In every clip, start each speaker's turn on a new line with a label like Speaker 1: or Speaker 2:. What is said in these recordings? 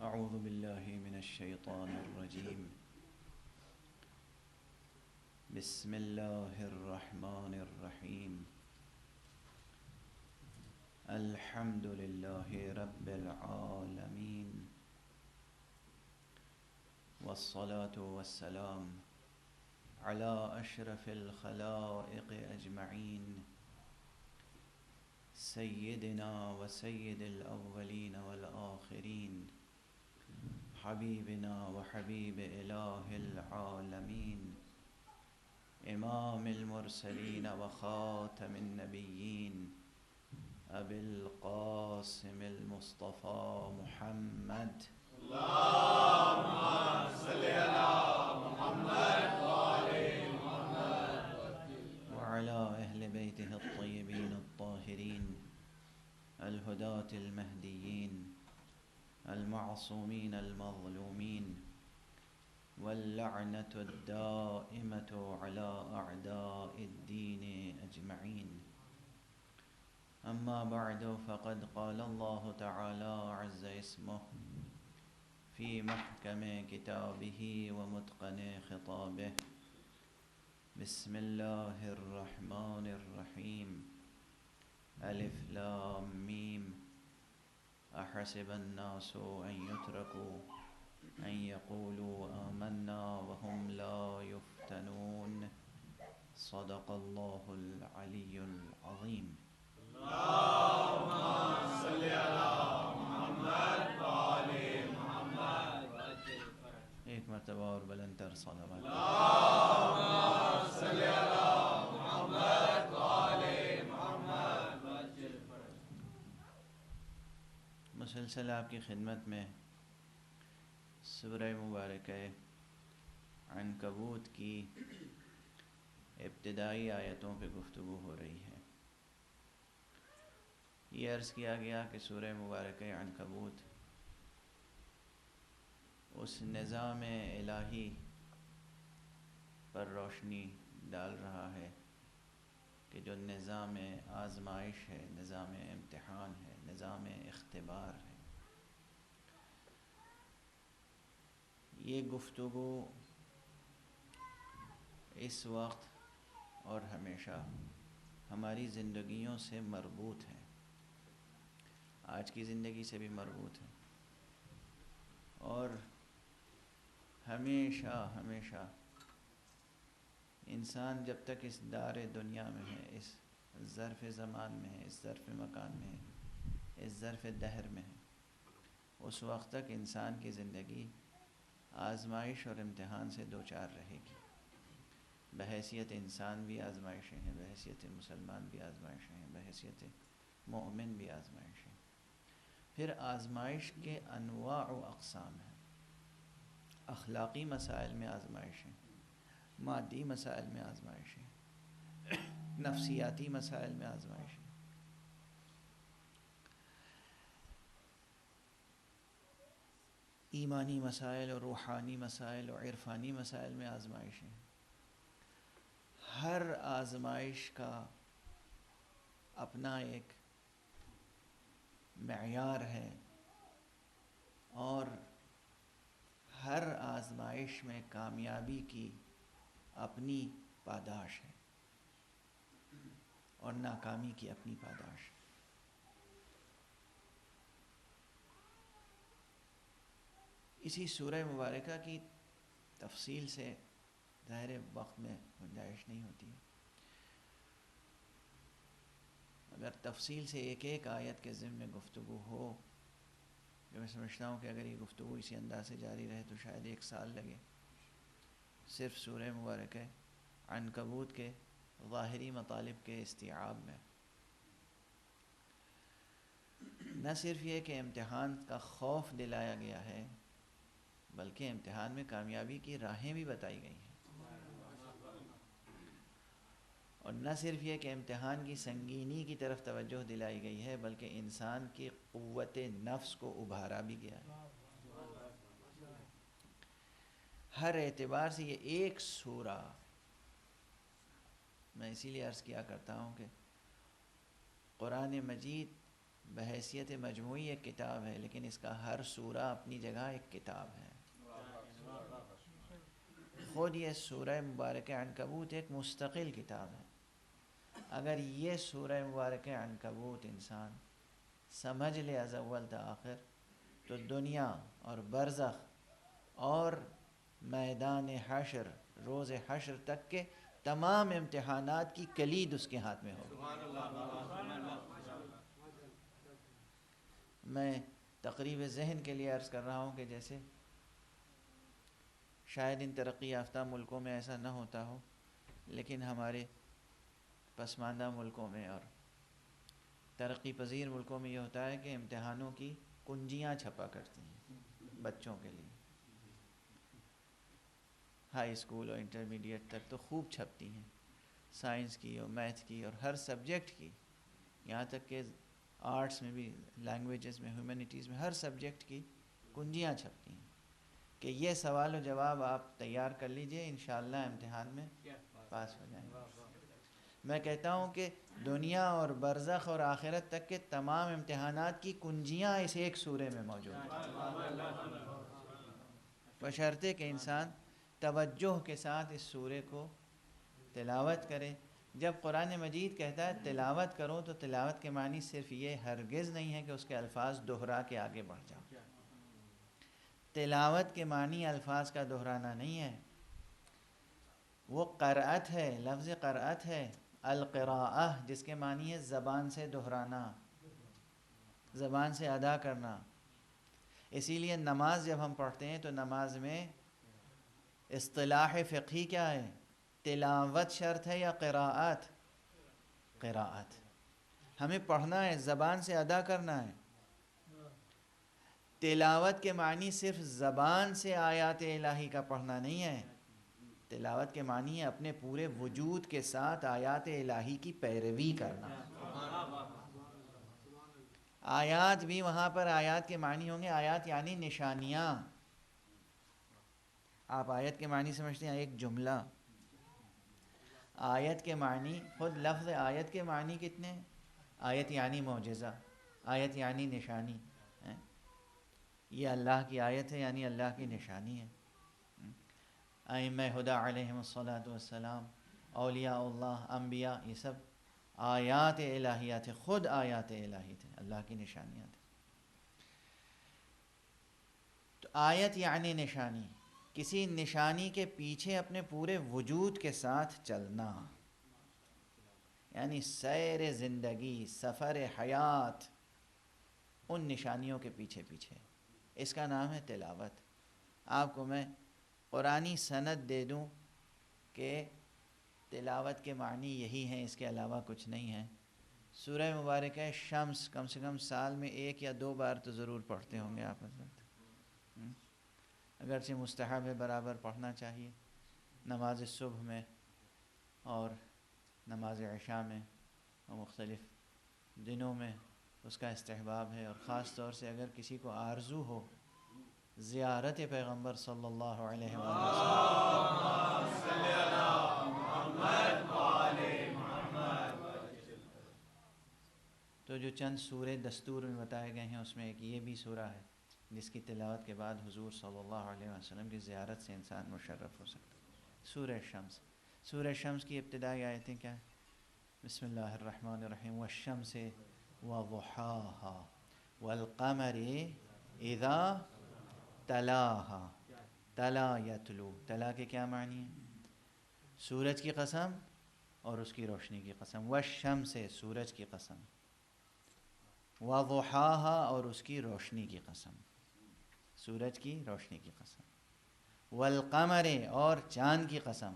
Speaker 1: أعوذ بالله من الشيطان الرجيم. بسم الله الرحمن الرحيم. الحمد لله رب العالمين، والصلاة والسلام على أشرف الخلائق أجمعين، سيدنا وسيد الأولين والآخرين، حبيبنا وحبيب إله العالمين، إمام المرسلين وخاتم النبيين، أبي القاسم المصطفى محمد. اللهم صل على محمد وآل محمد وعلى أهل بيته الطيبين الطاهرين الهداة المهديين المعصومين المظلومين، واللعنة الدائمة على أعداء الدين أجمعين. أما بعد، فقد قال الله تعالى عز اسمه في محكم كتابه ومتقن خطابه: بسم الله الرحمن الرحيم. ألف لام ميم. أحسب الناس أن يتركوا أن يقولوا آمنا وهم لا يفتنون. صدق الله العلي العظيم. اللهم صل على محمد وآل محمد. ایک مرتبہ اور بلند تر صلوات. اللهم صل على محمد وآل محمد. مسلسل آپ کی خدمت میں سورہ مبارکہ عنکبوت کی ابتدائی آیتوں پہ گفتگو ہو رہی ہے. یہ عرض کیا گیا کہ سورہ مبارکہ عنکبوت اس نظام الہی پر روشنی ڈال رہا ہے کہ جو نظام آزمائش ہے، نظام امتحان ہے، نظام اختبار ہے. یہ گفتگو اس وقت اور ہمیشہ ہماری زندگیوں سے مربوط ہے، آج کی زندگی سے بھی مربوط ہے، اور ہمیشہ ہمیشہ انسان جب تک اس دار دنیا میں ہے، اس ظرف زمان میں ہے، اس ظرف مکان میں ہے، اس ظرف دہر میں ہے، اس وقت تک انسان کی زندگی آزمائش اور امتحان سے دوچار رہے گی. بحیثیت انسان بھی آزمائشیں ہیں، بحیثیت مسلمان بھی آزمائشیں ہیں، بحیثیت مومن بھی آزمائشیں ہیں. پھر آزمائش کے انواع و اقسام ہیں. اخلاقی مسائل میں آزمائشیں، مادی مسائل میں آزمائشیں، نفسیاتی مسائل میں آزمائشیں. ایمانی مسائل اور روحانی مسائل اور عرفانی مسائل میں آزمائشیں. ہر آزمائش کا اپنا ایک معیار ہے، اور ہر آزمائش میں کامیابی کی اپنی پاداش ہے اور ناکامی کی اپنی پاداش ہے. اسی سورہ مبارکہ کی تفصیل سے ظاہر وقت میں گنجائش نہیں ہوتی ہے. اگر تفصیل سے ایک ایک آیت کے ضمن میں گفتگو ہو، کہ میں سمجھتا ہوں کہ اگر یہ گفتگو اسی انداز سے جاری رہے تو شاید 1 سال لگے صرف سورہ مبارکہ عنکبوت کے ظاہری مطالب کے استیعاب میں. نہ صرف یہ کہ امتحان کا خوف دلایا گیا ہے، بلکہ امتحان میں کامیابی کی راہیں بھی بتائی گئی ہیں. اور نہ صرف یہ کہ امتحان کی سنگینی کی طرف توجہ دلائی گئی ہے، بلکہ انسان کی قوت نفس کو ابھارا بھی گیا ہے. ہر اعتبار سے یہ ایک سورہ، میں اسی لیے عرض کیا کرتا ہوں کہ قرآن مجید بحیثیت مجموعی ایک کتاب ہے، لیکن اس کا ہر سورہ اپنی جگہ ایک کتاب ہے۔ خود یہ سورہ مبارکہ عنکبوت ایک مستقل کتاب ہے۔ اگر یہ سورہ مبارکہ عنکبوت انسان سمجھ لے از اول تا آخر، تو دنیا اور برزخ اور میدان حشر، روز حشر تک کے تمام امتحانات کی کلید اس کے ہاتھ میں ہوگی۔ میں تقریب ذہن کے لیے عرض کر رہا ہوں کہ جیسے شاید ان ترقی یافتہ ملکوں میں ایسا نہ ہوتا ہو، لیکن ہمارے پسماندہ ملکوں میں اور ترقی پذیر ملکوں میں یہ ہوتا ہے کہ امتحانوں کی کنجیاں چھپا کرتی ہیں بچوں کے لیے، ہائی اسکول اور انٹرمیڈیٹ تک تو خوب چھپتی ہیں، سائنس کی اور میتھ کی اور ہر سبجیکٹ کی، یہاں تک کہ آرٹس میں بھی، لینگویجز میں، ہیومینٹیز میں، ہر سبجیکٹ کی کنجیاں چھپتی ہیں کہ یہ سوال و جواب آپ تیار کر لیجئے، انشاءاللہ امتحان میں پاس ہو جائیں گے۔ میں کہتا ہوں کہ دنیا اور برزخ اور آخرت تک کے تمام امتحانات کی کنجیاں اس ایک سورے میں موجود ہیں، بشرطے کہ انسان توجہ کے ساتھ اس سورے کو تلاوت کرے۔ جب قرآن مجید کہتا ہے تلاوت کرو، تو تلاوت کے معنی صرف یہ ہرگز نہیں ہے کہ اس کے الفاظ دہرا کے آگے بڑھ جاؤ۔ تلاوت کے معنی الفاظ کا دہرانا نہیں ہے، وہ قرأت ہے، لفظ قرأت ہے، القراءہ، جس کے معنی ہے زبان سے دہرانا، زبان سے ادا کرنا۔ اسی لیے نماز جب ہم پڑھتے ہیں تو نماز میں اصطلاح فقہی کیا ہے؟ تلاوت شرط ہے یا قراءت؟ قراءت۔ ہمیں پڑھنا ہے، زبان سے ادا کرنا ہے۔ تلاوت کے معنی صرف زبان سے آیات الہی کا پڑھنا نہیں ہے، تلاوت کے معنی ہے اپنے پورے وجود کے ساتھ آیات الہی کی پیروی کرنا۔ آیات بھی وہاں پر آیات کے معنی ہوں گے، آیات یعنی نشانیاں۔ آپ آیت کے معنی سمجھتے ہیں ایک جملہ، آیت کے معنی، خود لفظ آیت کے معنی کتنے ہیں؟ آیت یعنی معجزہ، آیت یعنی نشانی، یہ اللہ کی آیت ہے یعنی اللہ کی نشانی ہے۔ ائمہ ہدی علیہم الصلاۃ والسلام، اولیاء اللہ، انبیاء، یہ سب آیات الہیہ تھے، خود آیات الہی تھے، اللہ کی نشانیاں تھیں۔ تو آیت یعنی نشانی، کسی نشانی کے پیچھے اپنے پورے وجود کے ساتھ چلنا، یعنی سیر زندگی، سفر حیات ان نشانیوں کے پیچھے پیچھے، اس کا نام ہے تلاوت۔ آپ کو میں قرآنی سند دے دوں کہ تلاوت کے معنی یہی ہیں، اس کے علاوہ کچھ نہیں ہے۔ سورہ مبارکہ شمس کم سے کم سال میں 1 یا 2 بار تو ضرور پڑھتے ہوں گے آپ حضرت، اگرچہ مستحب ہے، برابر پڑھنا چاہیے، نماز صبح میں اور نماز عشاء میں اور مختلف دنوں میں اس کا استحباب ہے، اور خاص طور سے اگر کسی کو آرزو ہو زیارت پیغمبر صلی اللہ علیہ وسلم، تو جو چند سورے دستور میں بتائے گئے ہیں اس میں ایک یہ بھی سورہ ہے جس کی تلاوت کے بعد حضور صلی اللہ علیہ وسلم کی زیارت سے انسان مشرف ہو سکتا ہے۔ سورہ شمس، سورہ شمس کی ابتدائی آیتیں کیا ہیں؟ بسم اللہ الرحمن الرحیم، والشمس وضحاها والقمر اذا تلاها، تلا یتلو، تلا کے کیا معنی ہے؟ سورج کی قسم اور اس کی روشنی کی قسم، والشمس سورج کی قسم، وضحاها اور اس کی روشنی کی قسم، سورج کی روشنی کی قسم، والقمر اور چاند کی قسم،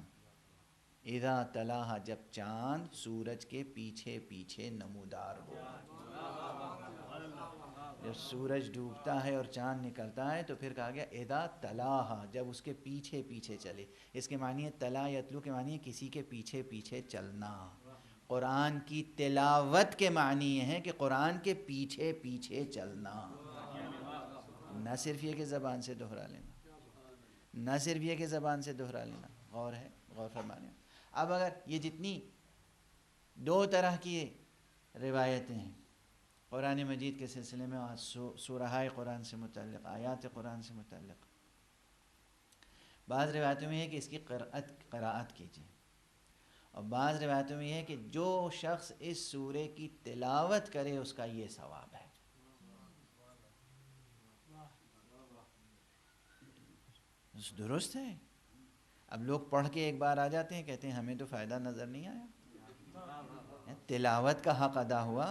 Speaker 1: اذا تلاها جب چاند سورج کے پیچھے پیچھے نمودار ہو، جب سورج ڈوبتا ہے اور چاند نکلتا ہے تو پھر کہا گیا اذا تلاها، جب اس کے پیچھے پیچھے چلے۔ اس کے معنی ہے تلا یتلو کے معنی ہے کسی کے پیچھے پیچھے چلنا۔ قرآن کی تلاوت کے معنی یہ ہے کہ قرآن کے پیچھے پیچھے چلنا، نہ صرف یہ کہ زبان سے دہرا لینا، نہ صرف یہ کہ زبان سے دہرا لینا، غور ہے، غور فرمانے۔ اب اگر یہ جتنی 2 طرح کی روایتیں ہیں، قرآن مجید کے سلسلے میں سورہائے قرآن سے متعلق، آیات قرآن سے متعلق بعض روایتوں میں ہے کہ اس کی قراءت کیجیے، اور بعض روایتوں میں یہ ہے کہ جو شخص اس سورے کی تلاوت کرے اس کا یہ ثواب ہے۔ درست ہے۔ اب لوگ پڑھ کے ایک بار آ جاتے ہیں، کہتے ہیں ہمیں تو فائدہ نظر نہیں آیا، تلاوت کا حق ادا ہوا۔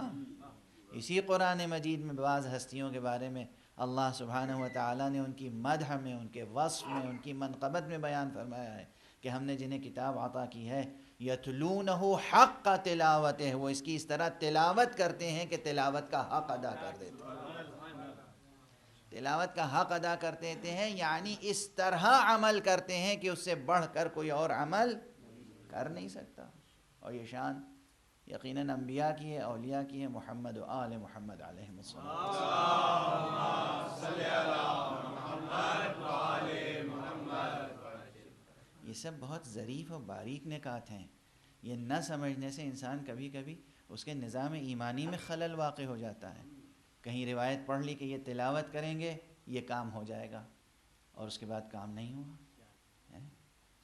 Speaker 1: اسی قرآن مجید میں بعض ہستیوں کے بارے میں اللہ سبحانہ و تعالیٰ نے ان کی مدح میں، ان کے وصف میں، ان کی منقبت میں بیان فرمایا ہے کہ ہم نے جنہیں کتاب عطا کی ہے یتلونہ حق تلاوتہ، وہ اس کی اس طرح تلاوت کرتے ہیں کہ تلاوت کا حق ادا کر دیتے ہیں۔ تلاوت کا حق ادا کر دیتے ہیں یعنی اس طرح عمل کرتے ہیں کہ اس سے بڑھ کر کوئی اور عمل کر نہیں سکتا۔ اور یہ شان یقیناً انبیاء کی ہے، اولیاء کی ہے، محمد و آل محمد علیہ السلام۔ یہ سب بہت ظریف و باریک نکات ہیں، یہ نہ سمجھنے سے انسان کبھی کبھی اس کے نظام ایمانی میں خلل واقع ہو جاتا ہے۔ کہیں روایت پڑھ لی کہ یہ تلاوت کریں گے یہ کام ہو جائے گا، اور اس کے بعد کام نہیں ہوا،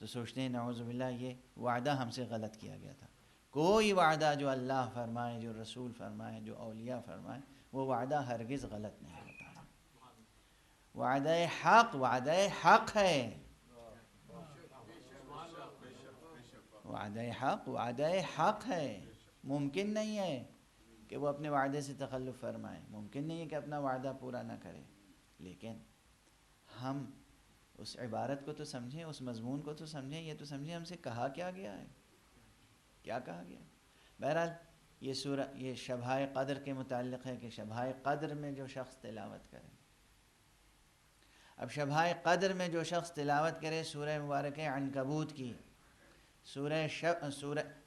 Speaker 1: تو سوچتے ہیں نعوذ باللہ یہ وعدہ ہم سے غلط کیا گیا تھا۔ کوئی وعدہ جو اللہ فرمائے، جو رسول فرمائے، جو اولیاء فرمائے، وہ وعدہ ہرگز غلط نہیں ہوتا۔ وعدہ حق وعدہ حق ہے، وعدہ حق وعدہ حق ہے۔ ممکن نہیں ہے کہ وہ اپنے وعدے سے تخلف فرمائے، ممکن نہیں ہے کہ اپنا وعدہ پورا نہ کرے، لیکن ہم اس عبارت کو تو سمجھیں، اس مضمون کو تو سمجھیں، یہ تو سمجھیں ہم سے کہا کیا گیا ہے، کیا کہا گیا۔ بہرحال یہ سورہ یہ شبۂ قدر کے متعلق ہے کہ شبۂ قدر میں جو شخص تلاوت کرے، اب شبۂ قدر میں جو شخص تلاوت کرے سورہ مبارک عنکبوت کی،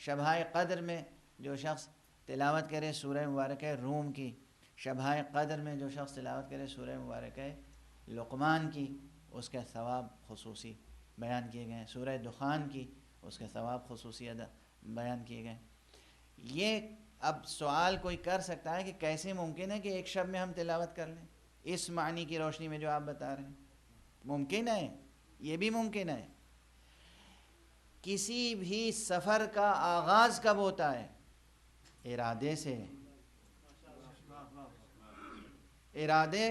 Speaker 1: شبۂ قدر میں جو شخص تلاوت کرے سورہ مبارک روم کی، شبۂ قدر میں جو شخص تلاوت کرے سورہ مبارک لقمان کی، اس کا ثواب خصوصی بیان کیے گئے ہیں، سورہ دخان کی اس کے ثواب خصوصی بیان کیے گئے۔ یہ اب سوال کوئی کر سکتا ہے کہ کیسے ممکن ہے کہ ایک شب میں ہم تلاوت کر لیں، اس معنی کی روشنی میں جو آپ بتا رہے ہیں ممکن ہے، یہ بھی ممکن ہے۔ کسی بھی سفر کا آغاز کب ہوتا ہے؟ ارادے سے۔ ارادے،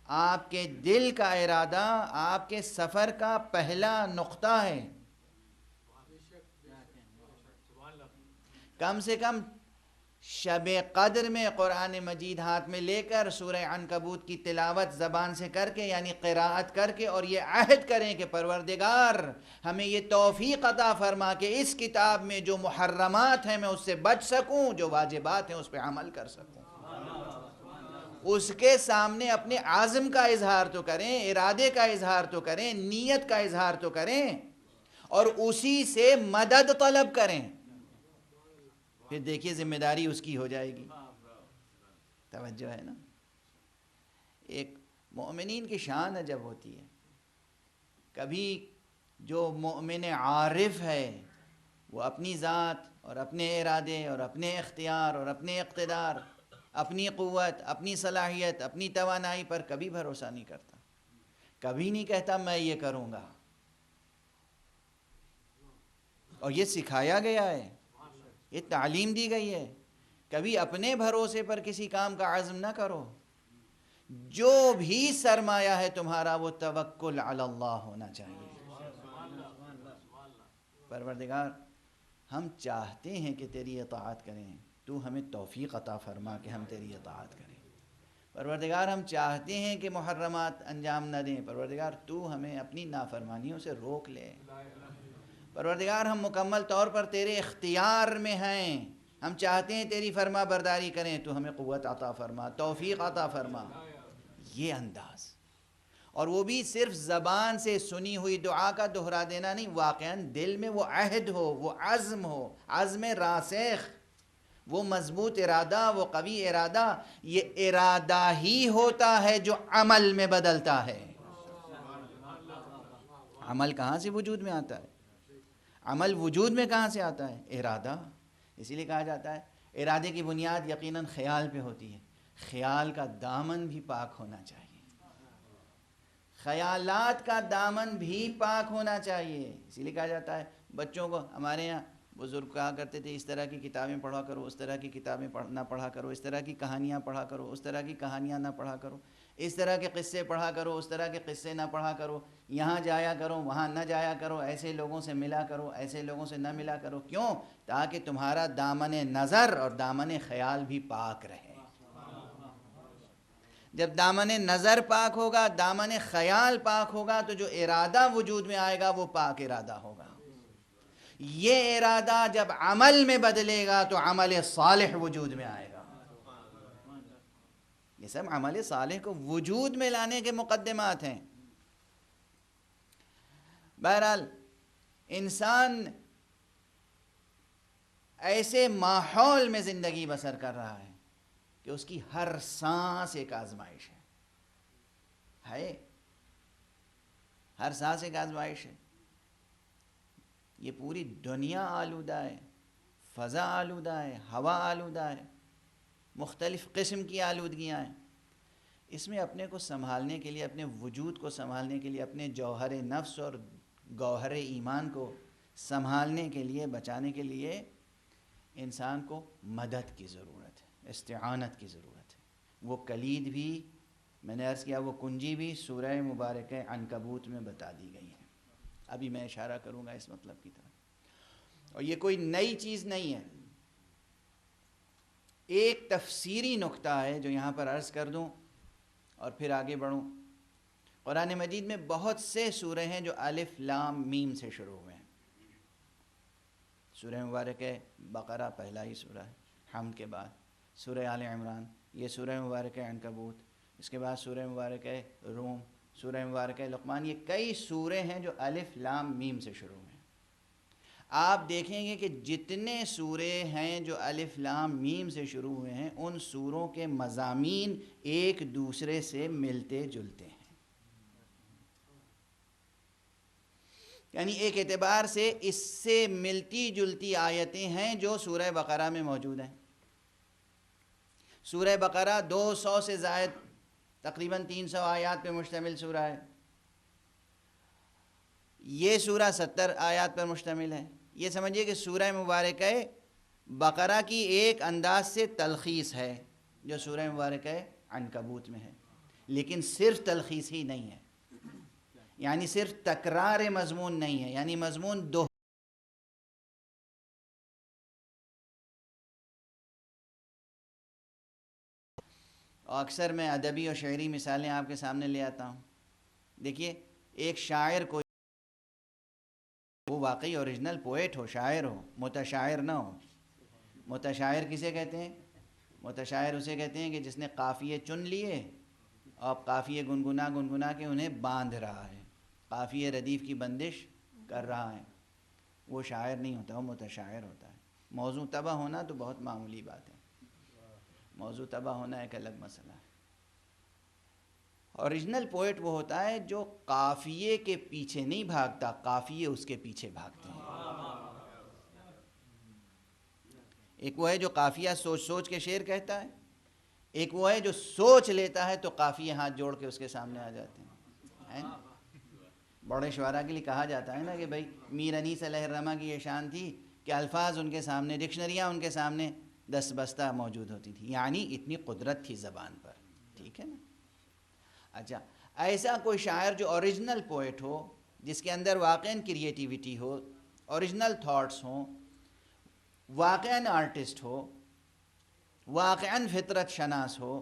Speaker 1: آپ کے دل کا ارادہ آپ کے سفر کا پہلا نقطہ ہے۔ کم سے کم شب قدر میں قرآن مجید ہاتھ میں لے کر سورہ عنکبوت کی تلاوت زبان سے کر کے، یعنی قراءت کر کے، اور یہ عہد کریں کہ پروردگار ہمیں یہ توفیق عطا فرما کہ اس کتاب میں جو محرمات ہیں میں اس سے بچ سکوں، جو واجبات ہیں اس پہ عمل کر سکوں۔ اس کے سامنے اپنے عزم کا اظہار تو کریں، ارادے کا اظہار تو کریں، نیت کا اظہار تو کریں، اور اسی سے مدد طلب کریں، پھر دیکھیے ذمہ داری اس کی ہو جائے گی۔ توجہ ہے نا؟ ایک مومنین کی شان جب ہوتی ہے، کبھی جو مومن عارف ہے وہ اپنی ذات اور اپنے ارادے اور اپنے اختیار اور اپنے اقتدار، اپنی قوت، اپنی صلاحیت، اپنی توانائی پر کبھی بھروسہ نہیں کرتا، کبھی نہیں کہتا میں یہ کروں گا، اور یہ سکھایا گیا ہے، یہ تعلیم دی گئی ہے۔ کبھی اپنے بھروسے پر کسی کام کا عزم نہ کرو، جو بھی سرمایہ ہے تمہارا وہ توکل علی اللہ ہونا چاہیے۔ پروردگار ہم چاہتے ہیں کہ تیری اطاعت کریں، تو ہمیں توفیق عطا فرما کہ ہم تیری اطاعت کریں۔ پروردگار ہم چاہتے ہیں کہ محرمات انجام نہ دیں، پروردگار تو ہمیں اپنی نافرمانیوں سے روک لے۔ پروردگار ہم مکمل طور پر تیرے اختیار میں ہیں، ہم چاہتے ہیں تیری فرما برداری کریں، تو ہمیں قوت عطا فرما، توفیق عطا فرما۔ یہ انداز، اور وہ بھی صرف زبان سے سنی ہوئی دعا کا دہرا دینا نہیں، واقعاً دل میں وہ عہد ہو، وہ عزم ہو، عزم راسخ، وہ مضبوط ارادہ، وہ قوی ارادہ۔ یہ ارادہ ہی ہوتا ہے جو عمل میں بدلتا ہے۔ عمل کہاں سے وجود میں آتا ہے؟ عمل وجود میں کہاں سے آتا ہے؟ ارادہ۔ اسی لیے کہا جاتا ہے ارادے کی بنیاد یقیناً خیال پہ ہوتی ہے۔ خیال کا دامن بھی پاک ہونا چاہیے، خیالات کا دامن بھی پاک ہونا چاہیے۔ اسی لیے کہا جاتا ہے بچوں کو، ہمارے یہاں بزرگ کہا کرتے تھے اس طرح کی کتابیں پڑھا کرو، اس طرح کی کتابیں نہ پڑھا کرو، اس طرح کی کہانیاں پڑھا کرو، اس طرح کی کہانیاں نہ پڑھا کرو، اس طرح کے قصے پڑھا کرو، اس طرح کے قصے نہ پڑھا کرو، یہاں جایا کرو وہاں نہ جایا کرو، ایسے لوگوں سے ملا کرو ایسے لوگوں سے نہ ملا کرو۔ کیوں؟ تاکہ تمہارا دامن نظر اور دامن خیال بھی پاک رہے۔ جب دامن نظر پاک ہوگا، دامن خیال پاک ہوگا، تو جو ارادہ وجود میں آئے گا وہ پاک ارادہ ہوگا۔ یہ ارادہ جب عمل میں بدلے گا تو عمل صالح وجود میں آئے گا۔ یہ سب عمل صالح کو وجود میں لانے کے مقدمات ہیں۔ بہرحال انسان ایسے ماحول میں زندگی بسر کر رہا ہے کہ اس کی ہر سانس ایک آزمائش ہے، ہر سانس ایک آزمائش ہے۔ یہ پوری دنیا آلودہ ہے، فضا آلودہ ہے، ہوا آلودہ ہے، مختلف قسم کی آلودگیاں ہیں۔ اس میں اپنے کو سنبھالنے کے لیے، اپنے وجود کو سنبھالنے کے لیے، اپنے جوہر نفس اور گوہر ایمان کو سنبھالنے کے لیے، بچانے کے لیے انسان کو مدد کی ضرورت ہے، استعانت کی ضرورت ہے۔ وہ کلید بھی میں نے عرض کیا، وہ کنجی بھی سورہ مبارکہ عنکبوت میں بتا دی گئی ہے۔ ابھی میں اشارہ کروں گا اس مطلب کی طرف، اور یہ کوئی نئی چیز نہیں ہے۔ ایک تفسیری نکتہ ہے جو یہاں پر عرض کر دوں اور پھر آگے بڑھوں۔ قرآن مجید میں بہت سے سورے ہیں جو الف لام میم سے شروع ہوئے ہیں۔ سورہ مبارکہ بقرہ پہلا ہی سورہ ہے، حمد کے بعد سورہ آل عمران، یہ سورہ مبارکہ عنکبوت، اس کے بعد سورہ مبارکہ روم، سورہ مبارکہ لقمان۔ یہ کئی سورے ہیں جو الف لام میم سے شروع ہوئے ہیں۔ آپ دیکھیں گے کہ جتنے سورے ہیں جو الف لام میم سے شروع ہوئے ہیں، ان سوروں کے مضامین ایک دوسرے سے ملتے جلتے ہیں۔ یعنی ایک اعتبار سے اس سے ملتی جلتی آیتیں ہیں جو سورہ بقرہ میں موجود ہیں۔ سورہ بقرہ 200 سے زائد تقریباً 300 آیات پہ مشتمل سورہ ہے۔ یہ سورہ 70 آیات پر مشتمل ہے۔ یہ سمجھیے کہ سورہ مبارکہ بقرہ کی ایک انداز سے تلخیص ہے جو سورہ مبارکہ عنکبوت میں ہے، لیکن صرف تلخیص ہی نہیں ہے، یعنی صرف تکرار مضمون نہیں ہے، یعنی مضمون دو۔ اکثر میں ادبی اور شعری مثالیں آپ کے سامنے لے آتا ہوں۔ دیکھیے، ایک شاعر کو، وہ واقعی اوریجنل پوئٹ ہو، شاعر ہو، متشاعر نہ ہو۔ متشاعر کسے کہتے ہیں؟ متشاعر اسے کہتے ہیں کہ جس نے قافیے چن لیے اور قافیے گنگنا گنگنا کے انہیں باندھ رہا ہے، قافیے ردیف کی بندش کر رہا ہے۔ وہ شاعر نہیں ہوتا، وہ متشاعر ہوتا ہے۔ موضوع تباہ ہونا تو بہت معمولی بات ہے، موضوع تباہ ہونا ایک الگ مسئلہ ہے۔ اوریجنل پوئٹ وہ ہوتا ہے جو قافیے کے پیچھے نہیں بھاگتا، قافیے اس کے پیچھے بھاگتے ہیں۔ ایک وہ ہے جو قافیہ سوچ سوچ کے شعر کہتا ہے، ایک وہ ہے جو سوچ لیتا ہے تو قافیے ہاتھ جوڑ کے اس کے سامنے آ جاتے ہیں۔ بڑے شعراء کے لیے کہا جاتا ہے نا کہ بھائی میر انیس علیہ الرحمہ کی یہ شان تھی کہ الفاظ ان کے سامنے، ڈکشنریاں ان کے سامنے دست بستہ موجود ہوتی تھی، یعنی اتنی قدرت تھی زبان پر۔ ٹھیک ہے نا؟ اچھا، ایسا کوئی شاعر جو اوریجنل پوئٹ ہو، جس کے اندر واقعاً کریٹیویٹی ہو، اوریجنل تھاٹس ہوں، واقعاً آرٹسٹ ہو، واقعاً فطرت شناس ہو،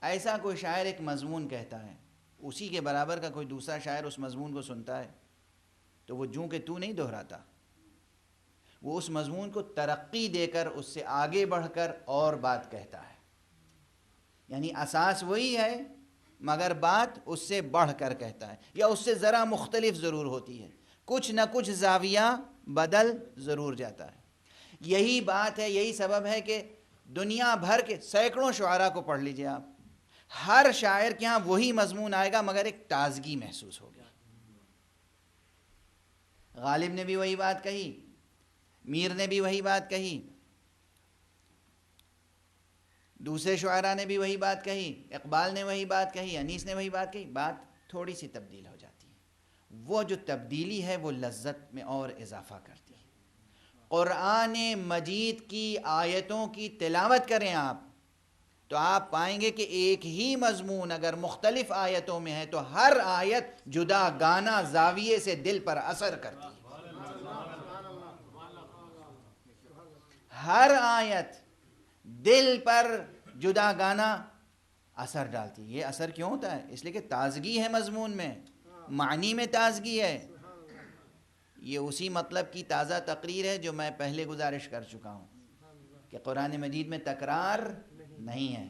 Speaker 1: ایسا کوئی شاعر ایک مضمون کہتا ہے، اسی کے برابر کا کوئی دوسرا شاعر اس مضمون کو سنتا ہے تو وہ جوں کہ تو نہیں دہراتا، وہ اس مضمون کو ترقی دے کر اس سے آگے بڑھ کر اور بات کہتا ہے۔ یعنی اساس وہی ہے مگر بات اس سے بڑھ کر کہتا ہے، یا اس سے ذرا مختلف ضرور ہوتی ہے، کچھ نہ کچھ زاویہ بدل ضرور جاتا ہے۔ یہی بات ہے، یہی سبب ہے کہ دنیا بھر کے سینکڑوں شعراء کو پڑھ لیجئے آپ، ہر شاعر کے ہاں وہی مضمون آئے گا مگر ایک تازگی محسوس ہوگی۔ غالب نے بھی وہی بات کہی، میر نے بھی وہی بات کہی، دوسرے شعراء نے بھی وہی بات کہی، اقبال نے وہی بات کہی، انیس نے وہی بات کہی، بات تھوڑی سی تبدیل ہو جاتی ہے۔ وہ جو تبدیلی ہے وہ لذت میں اور اضافہ کرتی ہے۔ قرآن مجید کی آیتوں کی تلاوت کریں آپ تو آپ پائیں گے کہ ایک ہی مضمون اگر مختلف آیتوں میں ہے تو ہر آیت جدا گانا زاویے سے دل پر اثر کرتی ہے۔ ہر آیت دل پر جدا گانا اثر ڈالتی ہے۔ یہ اثر کیوں ہوتا ہے؟ اس لیے کہ تازگی ہے مضمون میں، معنی میں تازگی ہے۔ یہ اسی مطلب کی تازہ تقریر ہے جو میں پہلے گزارش کر چکا ہوں کہ قرآن مجید میں تکرار نہیں ہے۔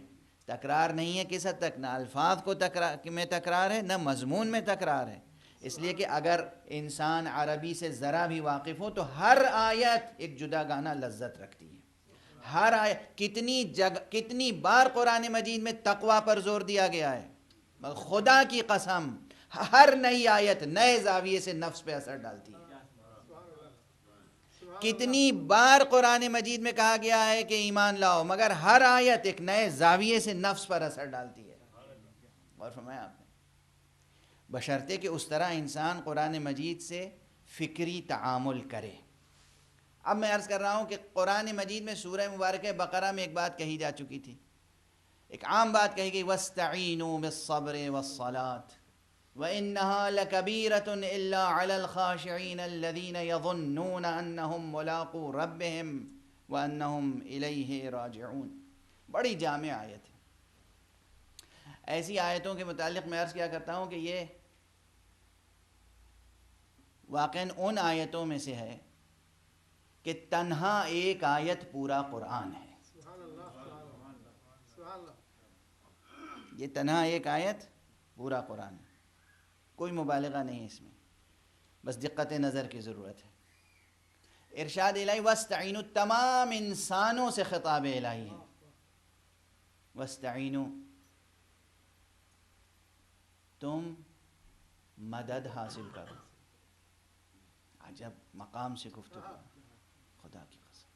Speaker 1: تکرار نہیں ہے کس حد تک؟ نہ الفاظ میں تکرار ہے، نہ مضمون میں تکرار ہے۔ اس لیے کہ اگر انسان عربی سے ذرا بھی واقف ہو تو ہر آیت ایک جدا گانا لذت رکھتی ہے۔ ہر آیت کتنی بار قرآن مجید میں تقوی پر زور دیا گیا ہے، خدا کی قسم ہر نئی آیت نئے زاویے سے نفس پہ اثر ڈالتی ہے۔ کتنی بار قرآن مجید میں کہا گیا ہے کہ ایمان لاؤ، مگر ہر آیت ایک نئے زاویے سے نفس پر اثر ڈالتی ہے۔ اور فرمایا آپ نے بشرطے کہ اس طرح انسان قرآن مجید سے فکری تعامل کرے۔ اب میں عرض کر رہا ہوں کہ قرآن مجید میں سورہ مبارکہ بقرہ میں ایک بات کہی جا چکی تھی، ایک عام بات کہی گئی، وَاسْتَعِینُوا بِالصَّبْرِ وَالصَّلَاةِ وَإِنَّهَا لَكَبِيرَةٌ إِلَّا عَلَى الْخَاشِعِينَ الَّذِينَ يَظُنُّونَ أَنَّهُمْ مُلَاقُو رَبِّهِمْ وَأَنَّهُمْ إِلَيْهِ رَاجِعُونَ۔ بڑی جامع آیت ہے۔ ایسی آیتوں کے متعلق میں عرض کیا کرتا ہوں کہ یہ واقعاً ان آیتوں میں سے ہے کہ تنہا ایک آیت پورا قرآن ہے۔ یہ تنہا ایک آیت پورا قرآن ہے، کوئی مبالغہ نہیں اس میں، بس دقت نظر کی ضرورت ہے۔ ارشاد الہی وَاسْتَعِینُوا تمام انسانوں سے خطاب الہی ہے۔ وَاسْتَعِینُوا، تم مدد حاصل کرو۔ عجب مقام سے گفتگو، خدا کی قسم۔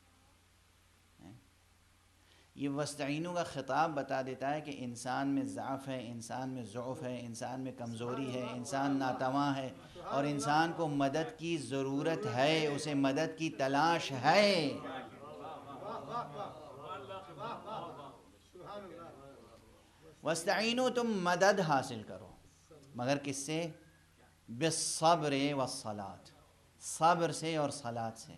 Speaker 1: یہ وَاسْتَعِینُوا کا خطاب بتا دیتا ہے کہ انسان میں ضعف ہے، انسان میں ضعف ہے، انسان میں کمزوری ہے، انسان ناتواں ہے، اور انسان کو مدد کی ضرورت ہے، اسے مدد کی تلاش ہے۔ وَاسْتَعِینُوا، تم مدد حاصل کرو، مگر کس سے؟ بالصبر والصلاۃ، صبر سے اور صلاۃ سے۔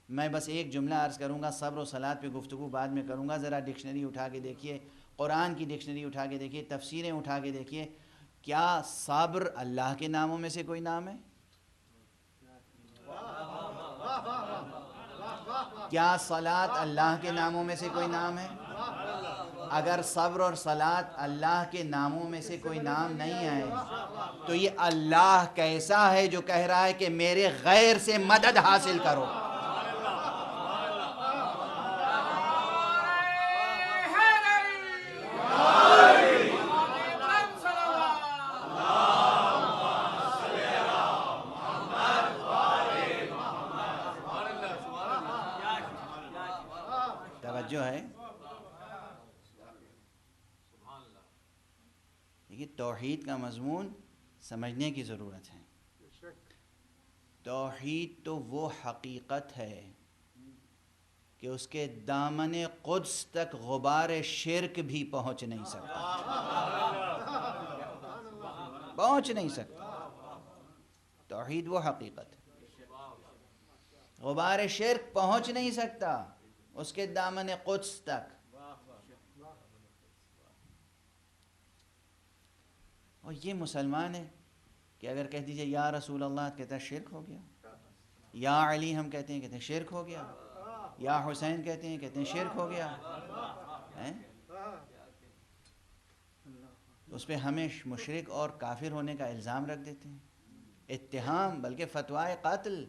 Speaker 1: میں بس ایک جملہ عرض کروں گا، صبر و صلاۃ پہ گفتگو بعد میں کروں گا۔ ذرا ڈکشنری اٹھا کے دیکھیے، قرآن کی ڈکشنری اٹھا کے دیکھیے، تفسیریں اٹھا کے دیکھیے، کیا صبر اللہ کے ناموں میں سے کوئی نام ہے؟ کیا صلاۃ اللہ کے ناموں میں سے کوئی نام ہے؟ اگر صبر اور صلاۃ اللہ کے ناموں میں سے کوئی نام نہیں ہے تو یہ اللہ کیسا ہے جو کہہ رہا ہے کہ میرے غیر سے مدد حاصل کرو؟ توجہ ہے؟ دیکھیے توحید کا مضمون سمجھنے کی ضرورت ہے۔ توحید تو وہ حقیقت ہے کہ اس کے دامن قدس تک غبار شرک بھی پہنچ نہیں سکتا، پہنچ نہیں سکتا۔ توحید وہ حقیقت ہے، غبار شرک پہنچ نہیں سکتا اس کے دامن قدس تک۔ اور یہ مسلمان ہے کہ اگر کہہ دیجئے یا رسول اللہ کہتا ہے شرک ہو گیا، یا علی ہم کہتے ہیں کہتے ہیں شرک ہو گیا، یا حسین کہتے ہیں کہتے ہیں شرک ہو گیا، اس پہ ہمیں مشرک اور کافر ہونے کا الزام رکھ دیتے ہیں، اتہام، بلکہ فتوائے قتل،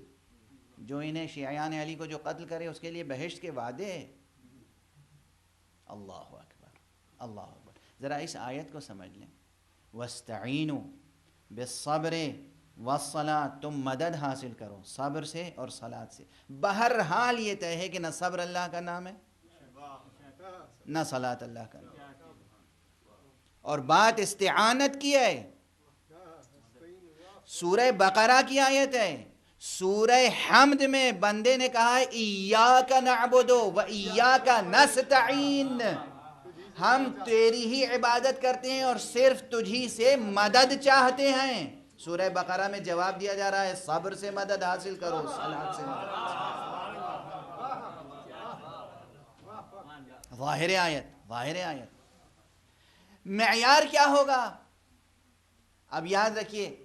Speaker 1: جو انہیں شیعیان علی کو جو قتل کرے اس کے لیے بہشت کے وعدے۔ اللہ اکبر، اللہ اکبر۔ ذرا اس آیت کو سمجھ لیں، وَاسْتَعِینُوا بِالصَّبْرِ وَالصَّلَاةِ، تم مدد حاصل کرو صبر سے اور صلاۃ سے۔ بہرحال یہ طے ہے کہ نہ صبر اللہ کا نام ہے، نہ صلاۃ اللہ کا نام. اور بات استعانت کی ہے، سورہ بقرہ کی آیت ہے. سورہ حمد میں بندے نے کہا ہے ایاک نعبد و ایاک نستعین، ہم تیری ہی عبادت کرتے ہیں اور صرف تجھی سے مدد چاہتے ہیں. سورہ بقرہ میں جواب دیا جا رہا ہے صبر سے مدد حاصل کرو، صلاۃ سے مدد. ظاہر آیت. معیار کیا ہوگا؟ اب یاد رکھیے،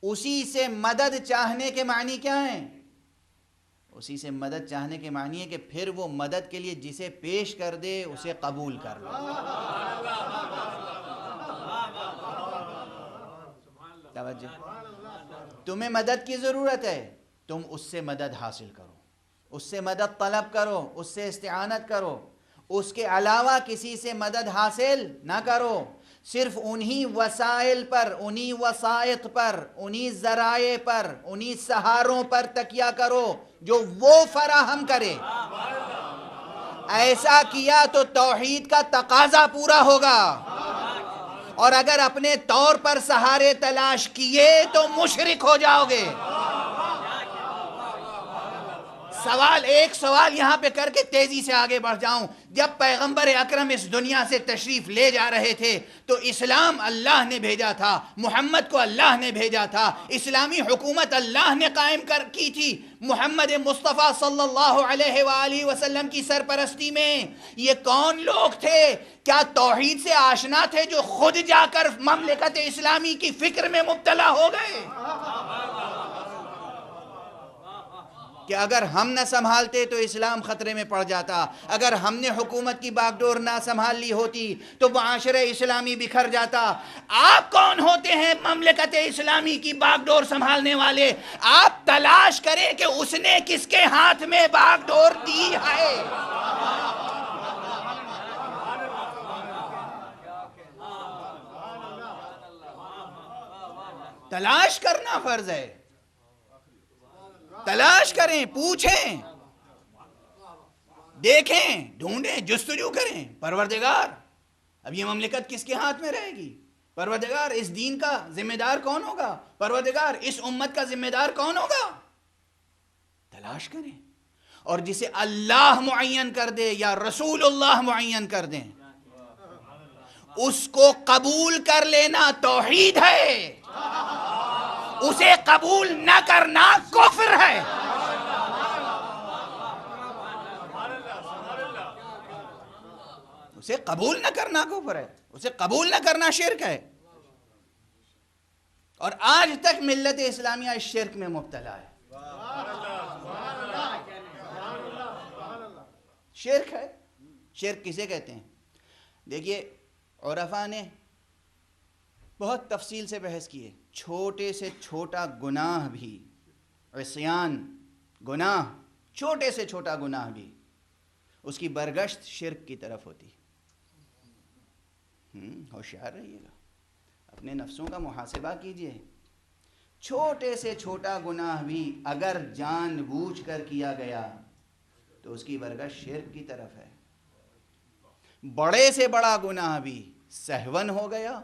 Speaker 1: اسی سے مدد چاہنے کے معنی کیا ہیں؟ اسی سے مدد چاہنے کے معنی ہے کہ پھر وہ مدد کے لیے جسے پیش کر دے اسے قبول کر لو. توجہ، تمہیں مدد کی ضرورت ہے، تم اس سے مدد حاصل کرو، اس سے مدد طلب کرو، اس سے استعانت کرو. اس کے علاوہ کسی سے مدد حاصل نہ کرو. صرف انہی وسائل پر، انہی وسائط پر، انہی ذرائع پر، انہی سہاروں پر تکیہ کرو جو وہ فراہم کرے. ایسا کیا تو توحید کا تقاضا پورا ہوگا، اور اگر اپنے طور پر سہارے تلاش کیے تو مشرک ہو جاؤ گے. ایک سوال یہاں پہ کر کے تیزی سے آگے بڑھ جاؤں. جب پیغمبر اکرم اس دنیا سے تشریف لے جا رہے تھے تو اسلام اللہ نے بھیجا تھا، محمد کو اللہ نے بھیجا تھا، اسلامی حکومت اللہ نے قائم کی تھی. محمد مصطفیٰ صلی اللہ علیہ وآلہ وسلم کی سرپرستی میں یہ کون لوگ تھے؟ کیا توحید سے آشنا تھے جو خود جا کر مملکت اسلامی کی فکر میں مبتلا ہو گئے کہ اگر ہم نہ سنبھالتے تو اسلام خطرے میں پڑ جاتا، اگر ہم نے حکومت کی باغ ڈور نہ سنبھال لی ہوتی تو معاشرہ اسلامی بکھر جاتا. آپ کون ہوتے ہیں مملکت اسلامی کی باغ ڈور سنبھالنے والے؟ آپ تلاش کریں کہ اس نے کس کے ہاتھ میں باغ ڈور دی ہے. تلاش کرنا فرض ہے. تلاش کریں، پوچھیں، دیکھیں، ڈھونڈیں، جستجو کریں. پروردگار اب یہ مملکت کس کے ہاتھ میں رہے گی؟ پروردگار اس دین کا ذمہ دار کون ہوگا؟ پروردگار اس امت کا ذمہ دار کون ہوگا؟ تلاش کریں. اور جسے اللہ معین کر دے یا رسول اللہ معین کر دیں اس کو قبول کر لینا توحید ہے، اسے قبول نہ کرنا کفر ہے. اسے قبول نہ کرنا کفر ہے، اسے قبول نہ کرنا شرک ہے. اور آج تک ملت اسلامیہ اس شرک میں مبتلا ہے. شرک ہے. شرک کسے کہتے ہیں؟ دیکھیے، عرفاء نے بہت تفصیل سے بحث کی ہے. چھوٹے سے چھوٹا گناہ بھی، عصیان گناہ، چھوٹے سے چھوٹا گناہ بھی اس کی برگشت شرک کی طرف ہوتی. ہوشیار رہیے گا، اپنے نفسوں کا محاسبہ کیجئے. چھوٹے سے چھوٹا گناہ بھی اگر جان بوجھ کر کیا گیا تو اس کی برگشت شرک کی طرف ہے. بڑے سے بڑا گناہ بھی سہون ہو گیا،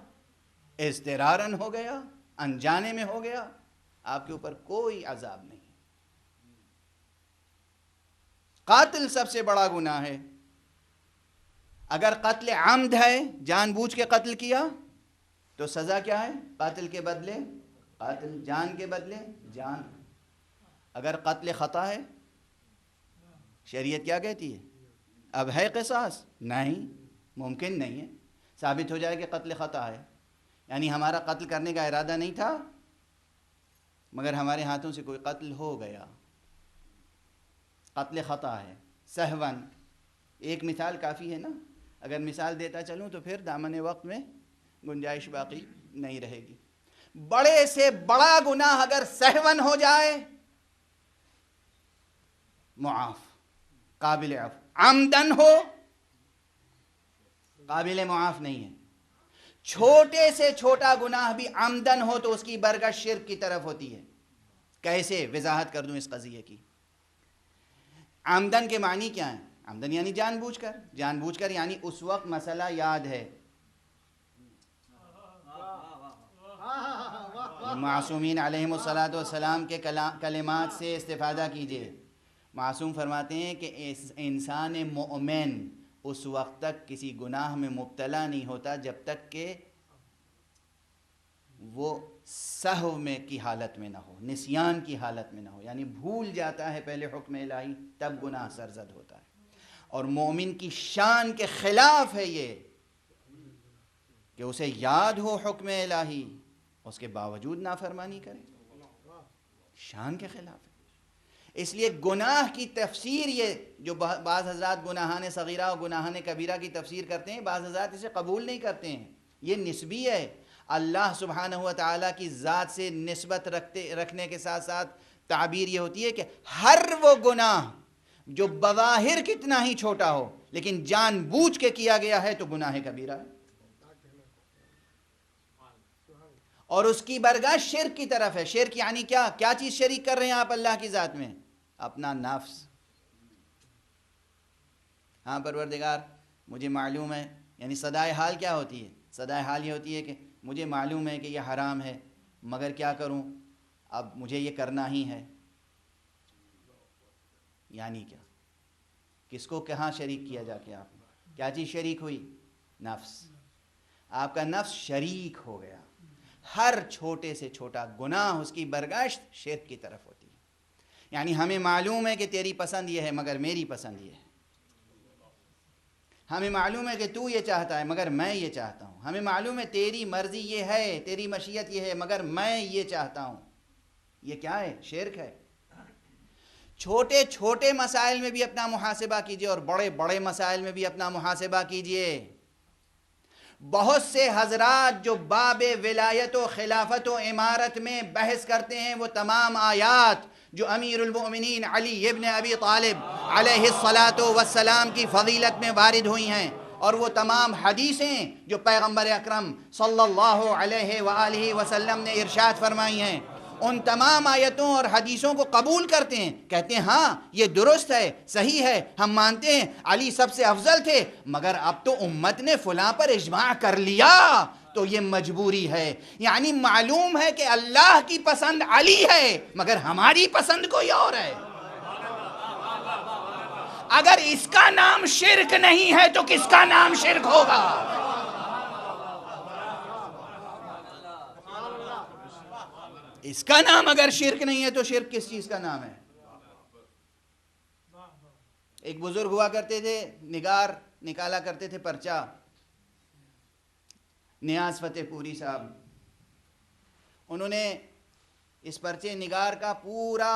Speaker 1: اضطرارن ہو گیا، انجانے میں ہو گیا، آپ کے اوپر کوئی عذاب نہیں. قاتل سب سے بڑا گناہ ہے. اگر قتل عمد ہے، جان بوجھ کے قتل کیا تو سزا کیا ہے؟ قاتل کے بدلے قاتل، جان کے بدلے جان. اگر قتل خطا ہے، شریعت کیا کہتی ہے؟ اب ہے قصاص؟ نہیں، ممکن نہیں ہے. ثابت ہو جائے کہ قتل خطا ہے، یعنی ہمارا قتل کرنے کا ارادہ نہیں تھا مگر ہمارے ہاتھوں سے کوئی قتل ہو گیا، قتل خطا ہے، سہون. ایک مثال کافی ہے نا، اگر مثال دیتا چلوں تو پھر دامن وقت میں گنجائش باقی نہیں رہے گی. بڑے سے بڑا گناہ اگر سہون ہو جائے معاف، قابل عفو. عمدن ہو قابل معاف نہیں ہے. چھوٹے سے چھوٹا گناہ بھی عمدن ہو تو اس کی برگشت شرک کی طرف ہوتی ہے. کیسے؟ وضاحت کر دوں اس قضیے کی. عمدن کے معنی کیا ہیں؟ عمدن یعنی جان بوجھ کر یعنی اس وقت مسئلہ یاد ہے. معصومین علیہم الصلاۃ والسلام کے کلمات سے استفادہ کیجیے. معصوم فرماتے ہیں کہ انسان مومن اس وقت تک کسی گناہ میں مبتلا نہیں ہوتا جب تک کہ وہ سہو میں کی حالت میں نہ ہو، نسیان کی حالت میں نہ ہو، یعنی بھول جاتا ہے پہلے حکم الہی تب گناہ سرزد ہوتا ہے. اور مومن کی شان کے خلاف ہے یہ کہ اسے یاد ہو حکم الہی اس کے باوجود نافرمانی کرے، شان کے خلاف ہے. اس لیے گناہ کی تفسیر، یہ جو بعض حضرات گناہان صغیرہ اور گناہان کبیرہ کی تفسیر کرتے ہیں، بعض حضرات اسے قبول نہیں کرتے ہیں. یہ نسبی ہے. اللہ سبحانہ و تعالیٰ کی ذات سے نسبت رکھنے کے ساتھ ساتھ تعبیر یہ ہوتی ہے کہ ہر وہ گناہ جو بظاہر کتنا ہی چھوٹا ہو لیکن جان بوجھ کے کیا گیا ہے تو گناہ کبیرہ ہے. اور اس کی برگاہ شرک کی طرف ہے. شرک یعنی کیا چیز شریک کر رہے ہیں آپ اللہ کی ذات میں؟ اپنا نفس. ہاں پروردگار مجھے معلوم ہے، یعنی صدائے حال کیا ہوتی ہے؟ صدائے حال یہ ہوتی ہے کہ مجھے معلوم ہے کہ یہ حرام ہے مگر کیا کروں، اب مجھے یہ کرنا ہی ہے. یعنی کیا؟ کس کو کہاں شریک کیا جا کے آپ نے؟ کیا چیز شریک ہوئی؟ نفس. آپ کا نفس شریک ہو گیا. ہر چھوٹے سے چھوٹا گناہ اس کی برگشت شرک کی طرف ہوتی ہے. یعنی ہمیں معلوم ہے کہ تیری پسند یہ ہے مگر میری پسند یہ ہے. ہمیں معلوم ہے کہ تو یہ چاہتا ہے مگر میں یہ چاہتا ہوں. ہمیں معلوم ہے تیری مرضی یہ ہے، تیری مشیت یہ ہے مگر میں یہ چاہتا ہوں. یہ کیا ہے؟ شرک ہے. چھوٹے چھوٹے مسائل میں بھی اپنا محاسبہ کیجئے اور بڑے بڑے مسائل میں بھی اپنا محاسبہ کیجئے. بہت سے حضرات جو باب ولایت و خلافت و امارت میں بحث کرتے ہیں، وہ تمام آیات جو امیر المؤمنین علی ابن ابی طالب علیہ الصلاۃ والسلام کی فضیلت میں وارد ہوئی ہیں، اور وہ تمام حدیثیں جو پیغمبر اکرم صلی اللہ علیہ وآلہ وسلم نے ارشاد فرمائی ہیں، ان تمام آیتوں اور حدیثوں کو قبول کرتے ہیں. کہتے ہیں ہاں یہ درست ہے، صحیح ہے، ہم مانتے ہیں علی سب سے افضل تھے، مگر اب تو امت نے فلاں پر اجماع کر لیا تو یہ مجبوری ہے. یعنی معلوم ہے کہ اللہ کی پسند علی ہے مگر ہماری پسند کوئی اور ہے. اگر اس کا نام شرک نہیں ہے تو کس کا نام شرک ہوگا؟ اس کا نام اگر شرک نہیں ہے تو شرک کس چیز کا نام ہے؟ ایک بزرگ ہوا کرتے تھے، نگار نکالا کرتے تھے پرچہ، نیاز فتح پوری صاحب. انہوں نے اس پرچے نگار کا پورا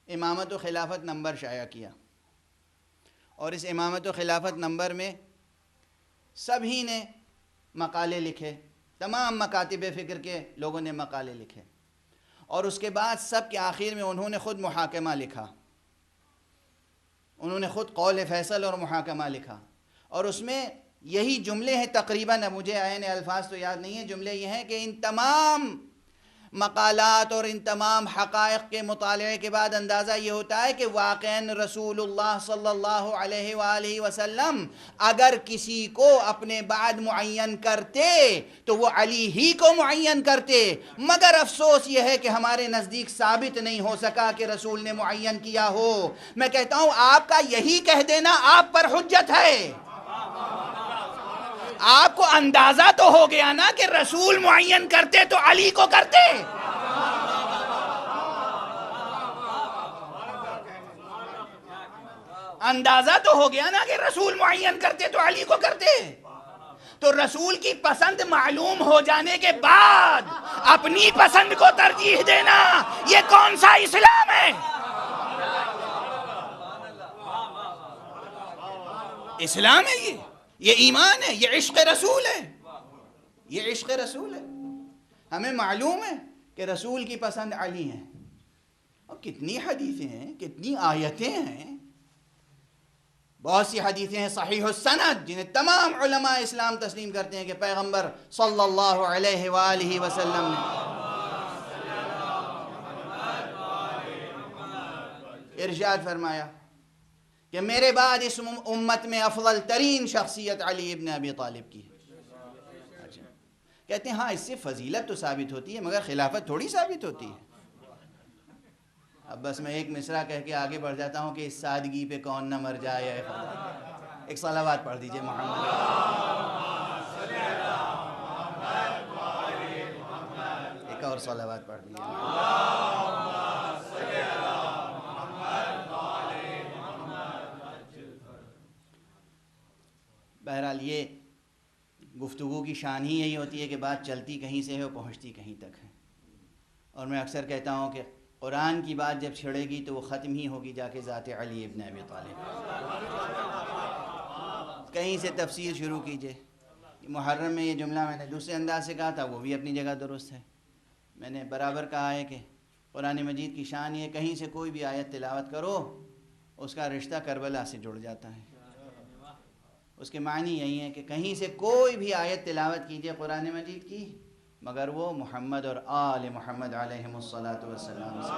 Speaker 1: امامت و خلافت نمبر شائع کیا، اور اس امامت و خلافت نمبر میں سبھی نے مقالے لکھے، تمام مکاتب فکر کے لوگوں نے مقالے لکھے، اور اس کے بعد سب کے آخر میں انہوں نے خود محاکمہ لکھا. انہوں نے خود قول فیصل اور محاکمہ لکھا، اور اس میں یہی جملے ہیں تقریباً، مجھے عین الفاظ تو یاد نہیں ہیں، جملے یہ ہیں کہ ان تمام مقالات اور ان تمام حقائق کے مطالعے کے بعد اندازہ یہ ہوتا ہے کہ واقعاً رسول اللہ صلی اللہ علیہ وآلہ وسلم اگر کسی کو اپنے بعد معین کرتے تو وہ علی ہی کو معین کرتے. مگر افسوس یہ ہے کہ ہمارے نزدیک ثابت نہیں ہو سکا کہ رسول نے معین کیا ہو. میں کہتا ہوں آپ کا یہی کہہ دینا آپ پر حجت ہے. آپ کو اندازہ تو ہو گیا نا کہ رسول معین کرتے تو علی کو کرتے. اندازہ تو ہو گیا نا کہ رسول معین کرتے تو علی کو کرتے. تو رسول کی پسند معلوم ہو جانے کے بعد اپنی پسند کو ترجیح دینا، یہ کون سا اسلام ہے؟ اسلام ہے یہ ایمان ہے، یہ عشق رسول ہے، یہ عشق رسول ہے. ہمیں معلوم ہے کہ رسول کی پسند علی ہے، اور کتنی حدیثیں ہیں، کتنی آیتیں ہیں. بہت سی حدیثیں ہیں صحیح السند جنہیں تمام علماء اسلام تسلیم کرتے ہیں کہ پیغمبر صلی اللہ علیہ وآلہ وسلم نے ارشاد فرمایا کہ میرے بعد اس امت میں افضل ترین شخصیت علی ابن ابی طالب کی ہے. اچھا کہتے ہیں ہاں اس سے فضیلت تو ثابت ہوتی ہے مگر خلافت تھوڑی ثابت ہوتی ہے. اب بس میں ایک مصرع کہہ کے آگے بڑھ جاتا ہوں کہ اس سادگی پہ کون نہ مر جائے اے خدا. ایک صلوات پڑھ دیجئے محمد. ایک اور صلوات پڑھ دیجئے. بہرحال یہ گفتگو کی شان ہی یہی ہوتی ہے کہ بات چلتی کہیں سے ہے اور پہنچتی کہیں تک ہے. اور میں اکثر کہتا ہوں کہ قرآن کی بات جب چھڑے گی تو وہ ختم ہی ہوگی جا کے ذات علی ابن ابی طالب. کہیں سے تفسیر شروع کیجئے. محرم میں یہ جملہ میں نے دوسرے انداز سے کہا تھا، وہ بھی اپنی جگہ درست ہے. میں نے برابر کہا ہے کہ قرآن مجید کی شان یہ کہیں سے کوئی بھی آیت تلاوت کرو اس کا رشتہ کربلا سے جڑ جاتا ہے. اس کے معنی یہی ہے کہ کہیں سے کوئی بھی آیت تلاوت کیجئے قرآن مجید کی مگر وہ محمد اور آل محمد علیہم الصلاۃ والسلام سے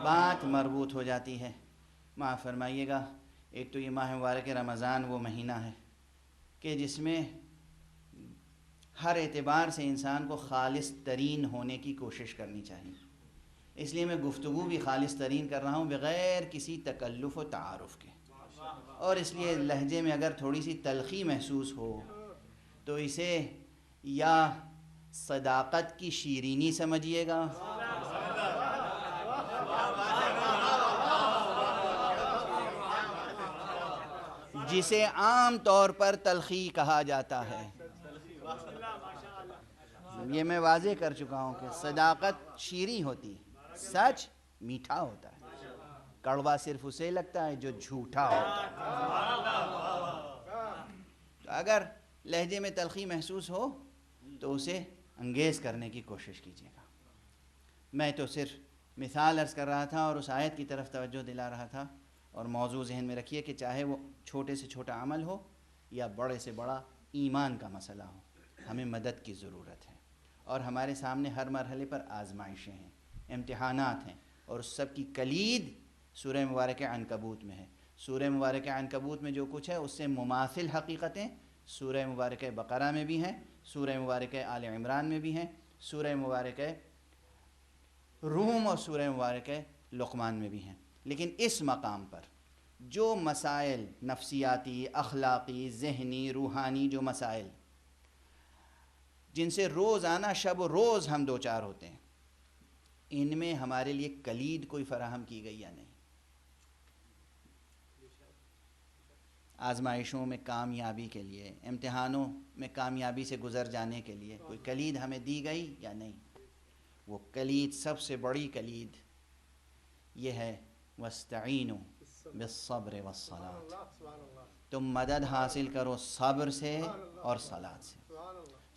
Speaker 1: بات مربوط ہو جاتی ہے. معاف فرمائیے گا، ایک تو یہ ماہ مبارک رمضان وہ مہینہ ہے کہ جس میں ہر اعتبار سے انسان کو خالص ترین ہونے کی کوشش کرنی چاہیے. اس لیے میں گفتگو بھی خالص ترین کر رہا ہوں بغیر کسی تکلف و تعارف کے. اور اس لیے لہجے میں اگر تھوڑی سی تلخی محسوس ہو تو اسے یا صداقت کی شیرینی سمجھیے گا جسے عام طور پر تلخی کہا جاتا ہے. یہ میں واضح کر چکا ہوں کہ صداقت شیریں ہوتی ہے، سچ میٹھا ہوتا ہے. کڑوا صرف اسے لگتا ہے جو جھوٹا ہوتا ہے. تو اگر لہجے میں تلخی محسوس ہو تو اسے انگیز کرنے کی کوشش کیجیے گا. میں تو صرف مثال عرض کر رہا تھا اور اس آیت کی طرف توجہ دلا رہا تھا. اور موضوع ذہن میں رکھیے کہ چاہے وہ چھوٹے سے چھوٹا عمل ہو یا بڑے سے بڑا ایمان کا مسئلہ ہو، ہمیں مدد کی ضرورت ہے. اور ہمارے سامنے ہر مرحلے پر آزمائشیں ہیں، امتحانات ہیں، اور اس سب کی کلید سورہ مبارک عنکبوت میں ہے. سورہ مبارک عنکبوت میں جو کچھ ہے اس سے مماثل حقیقتیں سورہ مبارک بقرہ میں بھی ہیں، سورہ مبارک آل عمران میں بھی ہیں، سورہ مبارک روم اور سورہ مبارک لقمان میں بھی ہیں. لیکن اس مقام پر جو مسائل نفسیاتی، اخلاقی، ذہنی، روحانی، جو مسائل جن سے روزانہ شب و روز ہم دوچار ہوتے ہیں، ان میں ہمارے لیے کلید کوئی فراہم کی گئی یا نہیں؟ آزمائشوں میں کامیابی کے لیے، امتحانوں میں کامیابی سے گزر جانے کے لیے کوئی کلید ہمیں دی گئی یا نہیں؟ وہ کلید، سب سے بڑی کلید یہ ہے وَاسْتَعِينُوا بِالصَّبْرِ وَالصَّلَاةِ. تم مدد حاصل کرو صبر سے اور صلاۃ سے.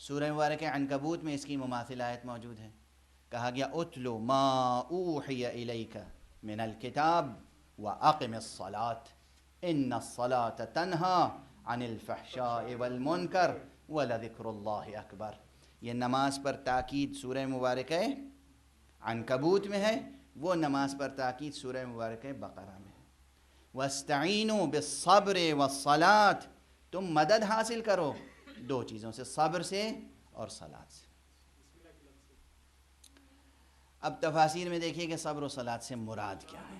Speaker 1: سورہ مبارک عنکبوت میں اس کی مماثل آیت موجود ہے. کہا گیا اُتْلُ مَا أُوحِيَ إِلَيْكَ مِنَ الْكِتَابِ وَأَقِمِ الصَّلَاةِ إِنَّ الصَّلَاةَ تَنْهَا عَنِ الْفَحْشَاءِ وَالْمُنْكَرِ وَلَذِكْرُ اللَّهِ أَكْبَرُ. یہ نماز پر تاکید سورہ مبارک عنکبوت میں ہے، وہ نماز پر تاکید سورہ مبارک بقرہ میں ہے. وَاسْتَعِينُوا بِالصَّبْرِ وَالصَّلَاةِ. تم مدد حاصل کرو دو چیزوں سے، صبر سے اور صلاۃ سے. اب تفاسیر میں دیکھیے کہ صبر و صلاۃ سے مراد کیا ہے.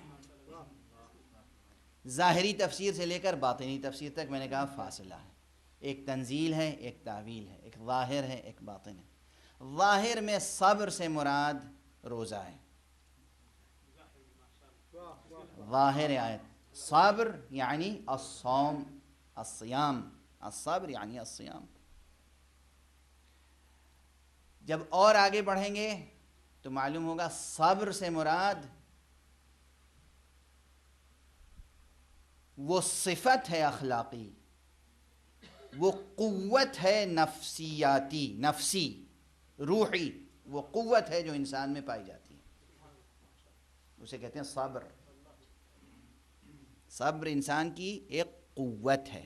Speaker 1: ظاہری تفسیر سے لے کر باطنی تفسیر تک میں نے کہا فاصلہ ہے. ایک تنزیل ہے، ایک تعویل ہے، ایک ظاہر ہے، ایک باطن ہے. ظاہر میں صبر سے مراد روزہ ہے. ظاہر آیت صبر یعنی الصوم، الصیام. الصبر یعنی الصیام. جب اور آگے بڑھیں گے تو معلوم ہوگا صبر سے مراد وہ صفت ہے اخلاقی، وہ قوت ہے نفسیاتی، نفسی، روحی، وہ قوت ہے جو انسان میں پائی جاتی ہے، اسے کہتے ہیں صبر. صبر انسان کی ایک قوت ہے،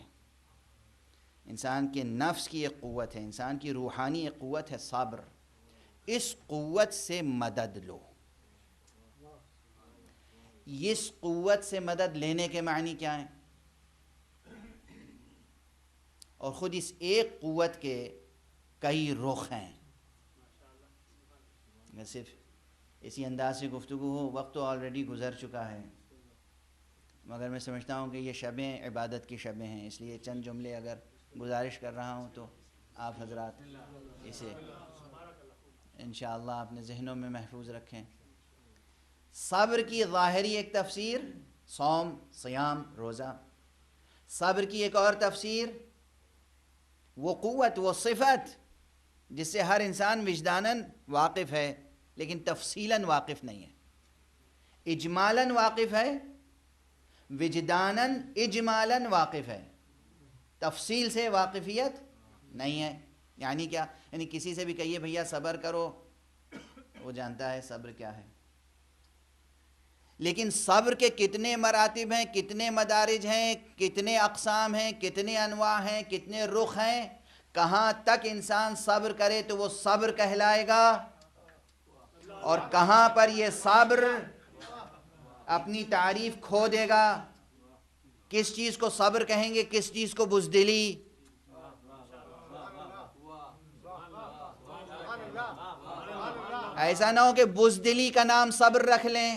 Speaker 1: انسان کے نفس کی ایک قوت ہے، انسان کی روحانی ایک قوت ہے صبر. اس قوت سے مدد لو. اس قوت سے مدد لینے کے معنی کیا ہیں؟ اور خود اس ایک قوت کے کئی رخ ہیں. صرف اسی انداز سے گفتگو ہو، وقت تو آلریڈی گزر چکا ہے، مگر میں سمجھتا ہوں کہ یہ شبیں عبادت کی شبیں ہیں، اس لیے چند جملے اگر گزارش کر رہا ہوں تو آپ حضرات اسے انشاءاللہ اپنے ذہنوں میں محفوظ رکھیں. صبر کی ظاہری ایک تفسیر صوم، صیام، روزہ. صبر کی ایک اور تفسیر وہ قوت، وہ صفت جس سے ہر انسان وجداناً واقف ہے لیکن تفصیلاً واقف نہیں ہے. اجمالاً واقف ہے، وجداناً اجمالاً واقف ہے، تفصیل سے واقفیت نہیں ہے. یعنی کیا؟ یعنی کسی سے بھی کہیے بھیا صبر کرو، وہ جانتا ہے صبر کیا ہے. لیکن صبر کے کتنے مراتب ہیں، کتنے مدارج ہیں، کتنے اقسام ہیں، کتنے انواع ہیں، کتنے رخ ہیں، کہاں تک انسان صبر کرے تو وہ صبر کہلائے گا، اور کہاں پر یہ صبر اپنی تعریف کھو دے گا، کس چیز کو صبر کہیں گے، کس چیز کو بزدلی. ایسا نہ ہو کہ بزدلی کا نام صبر رکھ لیں.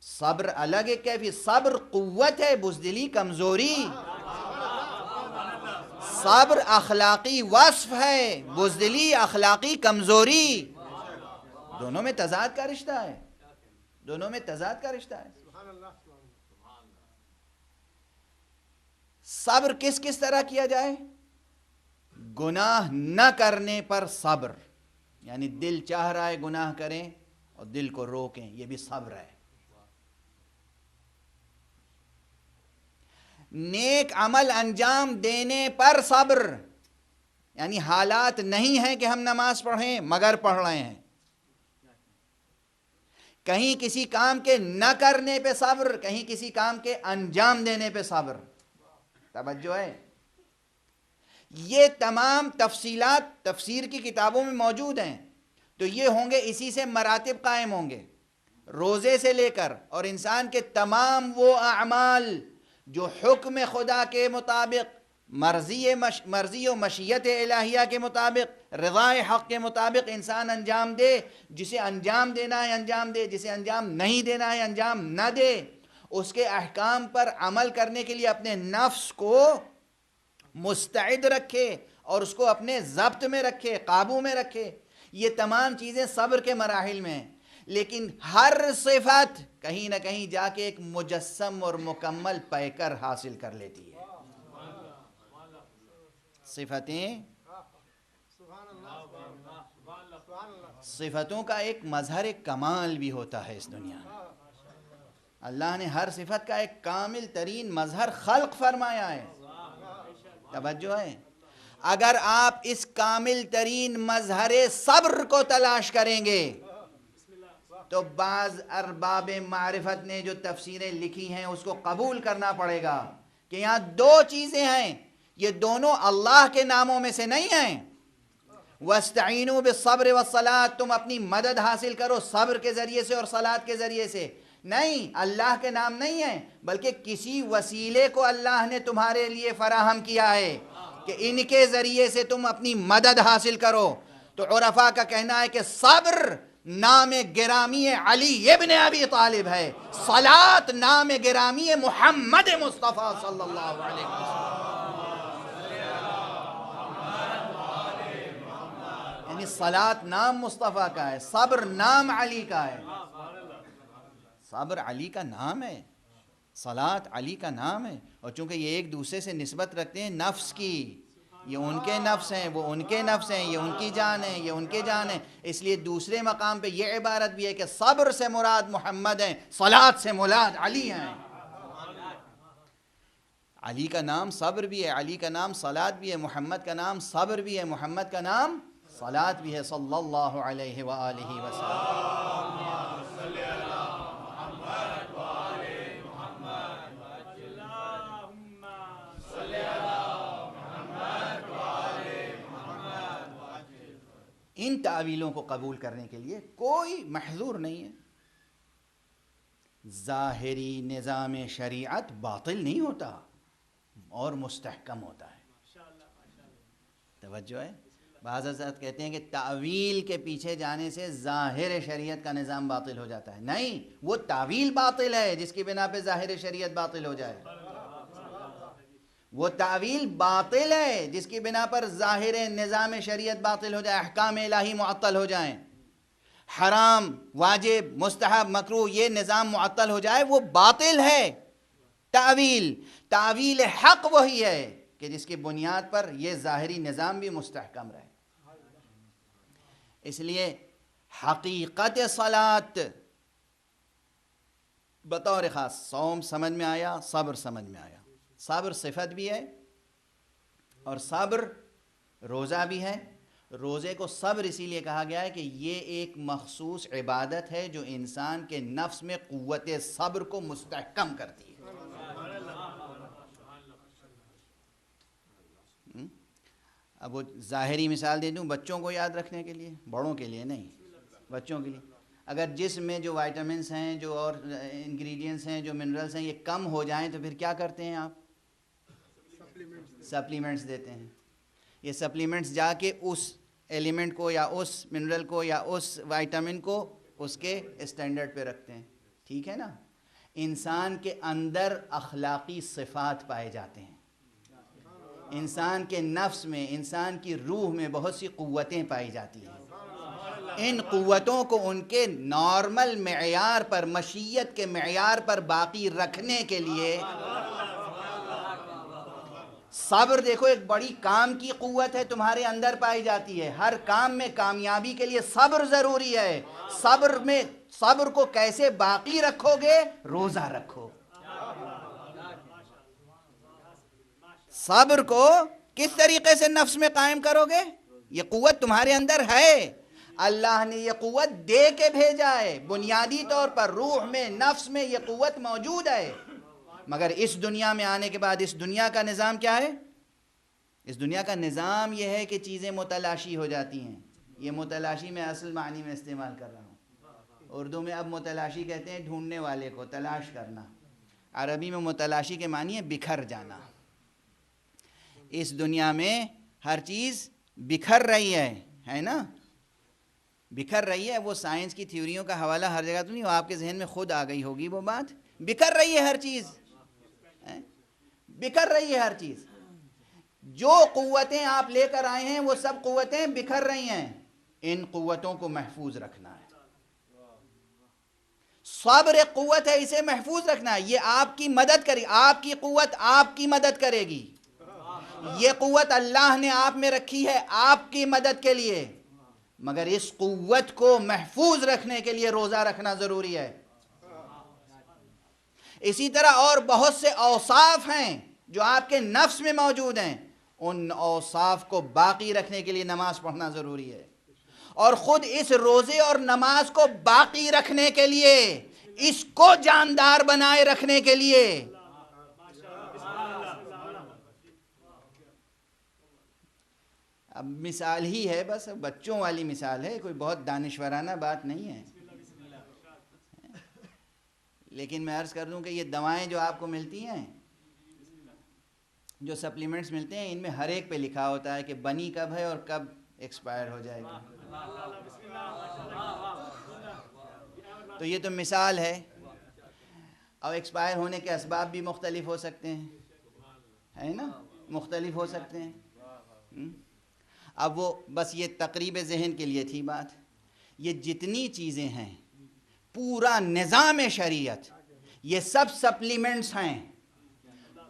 Speaker 1: صبر الگ ایک کیفیت، صبر قوت ہے، بزدلی کمزوری. صبر اخلاقی وصف ہے، بزدلی اخلاقی کمزوری. دونوں میں تضاد کا رشتہ ہے، دونوں میں تضاد کا رشتہ ہے. صبر کس کس طرح کیا جائے؟ گناہ نہ کرنے پر صبر، یعنی دل چاہ رہا ہے گناہ کریں اور دل کو روکیں، یہ بھی صبر ہے. نیک عمل انجام دینے پر صبر، یعنی حالات نہیں ہیں کہ ہم نماز پڑھیں مگر پڑھ رہے ہیں. کہیں کسی کام کے نہ کرنے پہ صبر، کہیں کسی کام کے انجام دینے پہ صبر. توجہ ہے؟ یہ تمام تفصیلات تفسیر کی کتابوں میں موجود ہیں. تو یہ ہوں گے، اسی سے مراتب قائم ہوں گے، روزے سے لے کر اور انسان کے تمام وہ اعمال جو حکم خدا کے مطابق، مرضی و مشیت الہیہ کے مطابق، رضائے حق کے مطابق انسان انجام دے. جسے انجام دینا ہے انجام دے، جسے انجام نہیں دینا ہے انجام نہ دے. اس کے احکام پر عمل کرنے کے لیے اپنے نفس کو مستعد رکھے اور اس کو اپنے ضبط میں رکھے، قابو میں رکھے. یہ تمام چیزیں صبر کے مراحل میں ہیں. لیکن ہر صفت کہیں نہ کہیں جا کے ایک مجسم اور مکمل پیکر حاصل کر لیتی ہے. صفتوں کا ایک مظہر کمال بھی ہوتا ہے اس دنیا میں. اللہ نے ہر صفت کا ایک کامل ترین مظہر خلق فرمایا ہے. توجہ ہے؟ اگر آپ اس کامل ترین مظہر صبر کو تلاش کریں گے تو بعض ارباب معرفت نے جو تفسیریں لکھی ہیں اس کو قبول کرنا پڑے گا کہ یہاں دو چیزیں ہیں، یہ دونوں اللہ کے ناموں میں سے نہیں ہیں. وَاسْتَعِينُوا بِالصَّبْرِ وَالصَّلَاةِ، تم اپنی مدد حاصل کرو صبر کے ذریعے سے اور صلاۃ کے ذریعے سے. نہیں، اللہ کے نام نہیں ہیں، بلکہ کسی وسیلے کو اللہ نے تمہارے لیے فراہم کیا ہے کہ ان کے ذریعے سے تم اپنی مدد حاصل کرو. تو عرفاء کا کہنا ہے کہ صبر نام گرامی علی ابن ابی طالب ہے، صلاۃ نام گرامی محمد مصطفیٰ صلی اللہ علیہ وسلم. یعنی صلاۃ نام مصطفیٰ کا ہے، صبر نام علی کا ہے. صبر علی کا نام ہے، صلاۃ علی کا نام ہے. اور چونکہ یہ ایک دوسرے سے نسبت رکھتے ہیں نفس کی، یہ ان کے نفس ہیں، وہ ان کے نفس ہیں، یہ ان کی جان ہے، یہ ان کے جان ہے، اس لیے دوسرے مقام پہ یہ عبارت بھی ہے کہ صبر سے مراد محمد ہیں، صلاۃ سے مراد علی ہیں. علی کا نام صبر بھی ہے، علی کا نام صلاۃ بھی ہے، محمد کا نام صبر بھی ہے، محمد کا نام صلاۃ بھی ہے صلی اللہ علیہ وآلہ وسلم. ان تعویلوں کو قبول کرنے کے لیے کوئی محظور نہیں ہے.
Speaker 2: ظاہری نظام شریعت باطل نہیں ہوتا اور مستحکم ہوتا ہے. توجہ ہے. بعض حضرات کہتے ہیں کہ تعویل کے پیچھے جانے سے ظاہر شریعت کا نظام باطل ہو جاتا ہے. نہیں، وہ تعویل باطل ہے جس کی بنا پہ ظاہر شریعت باطل ہو جائے. وہ تعویل باطل ہے جس کی بنا پر ظاہر نظام شریعت باطل ہو جائے، احکام الہی معطل ہو جائیں، حرام واجب مستحب مکروہ یہ نظام معطل ہو جائے، وہ باطل ہے. تعویل حق وہی ہے کہ جس کی بنیاد پر یہ ظاہری نظام بھی مستحکم رہے. اس لیے حقیقت صلاۃ بطور خاص صوم سمجھ میں آیا، صبر سمجھ میں آیا. صبر صفت بھی ہے اور صبر روزہ بھی ہے. روزے کو صبر اسی لیے کہا گیا ہے کہ یہ ایک مخصوص عبادت ہے جو انسان کے نفس میں قوت صبر کو مستحکم کرتی ہے. اب وہ ظاہری مثال دے دوں بچوں کو یاد رکھنے کے لیے، بڑوں کے لیے نہیں، بچوں کے لیے. اگر جسم میں جو وائٹامنس ہیں، جو اور انگریڈینٹس ہیں، جو منرلز ہیں، یہ کم ہو جائیں تو پھر کیا کرتے ہیں آپ؟ سپلیمنٹس دیتے ہیں. یہ سپلیمنٹس جا کے اس ایلیمنٹ کو یا اس منرل کو یا اس وائٹامن کو اس کے اسٹینڈرڈ پہ رکھتے ہیں. ٹھیک ہے نا. انسان کے اندر اخلاقی صفات پائے جاتے ہیں. انسان کے نفس میں، انسان کی روح میں بہت سی قوتیں پائی جاتی ہیں. ان قوتوں کو ان کے نارمل معیار پر، مشیت کے معیار پر باقی رکھنے کے لیے صبر، دیکھو ایک بڑی کام کی قوت ہے تمہارے اندر پائی جاتی ہے. ہر کام میں کامیابی کے لیے صبر ضروری ہے. صبر کو کیسے باقی رکھو گے؟ روزہ رکھو. صبر کو کس طریقے سے نفس میں قائم کرو گے؟ یہ قوت تمہارے اندر ہے، اللہ نے یہ قوت دے کے بھیجا ہے. بنیادی طور پر روح میں، نفس میں یہ قوت موجود ہے. مگر اس دنیا میں آنے کے بعد اس دنیا کا نظام کیا ہے؟ اس دنیا کا نظام یہ ہے کہ چیزیں متلاشی ہو جاتی ہیں. یہ متلاشی میں اصل معنی میں استعمال کر رہا ہوں. اردو میں اب متلاشی کہتے ہیں ڈھونڈنے والے کو، تلاش کرنا. عربی میں متلاشی کے معنی ہے بکھر جانا. اس دنیا میں ہر چیز بکھر رہی ہے نا، بکھر رہی ہے. وہ سائنس کی تھیوریوں کا حوالہ ہر جگہ تو نہیں، وہ آپ کے ذہن میں خود آ گئی ہوگی وہ بات. بکھر رہی ہے ہر چیز، بکھر رہی ہے ہر چیز. جو قوتیں آپ لے کر آئے ہیں وہ سب قوتیں بکھر رہی ہیں. ان قوتوں کو محفوظ رکھنا ہے. صبر ایک قوت ہے، اسے محفوظ رکھنا ہے. یہ آپ کی مدد کرے، آپ کی قوت آپ کی مدد کرے گی. یہ قوت اللہ نے آپ میں رکھی ہے آپ کی مدد کے لیے. مگر اس قوت کو محفوظ رکھنے کے لیے روزہ رکھنا ضروری ہے. اسی طرح اور بہت سے اوصاف ہیں جو آپ کے نفس میں موجود ہیں. ان اوصاف کو باقی رکھنے کے لیے نماز پڑھنا ضروری ہے. اور خود اس روزے اور نماز کو باقی رکھنے کے لیے، اس کو جاندار بنائے رکھنے کے لیے اب مثال ہی ہے، بس بچوں والی مثال ہے، کوئی بہت دانشورانہ بات نہیں ہے. لیکن میں عرض کر دوں کہ یہ دوائیں جو آپ کو ملتی ہیں، جو سپلیمنٹس ملتے ہیں، ان میں ہر ایک پہ لکھا ہوتا ہے کہ بنی کب ہے اور کب ایکسپائر ہو جائے گی. تو یہ تو مثال ہے. اور ایکسپائر ہونے کے اسباب بھی مختلف ہو سکتے ہیں، ہے نا، مختلف ہو سکتے ہیں. اب وہ بس یہ تقریب ذہن کے لیے تھی بات. یہ جتنی چیزیں ہیں، پورا نظام شریعت، یہ سب سپلیمنٹس ہیں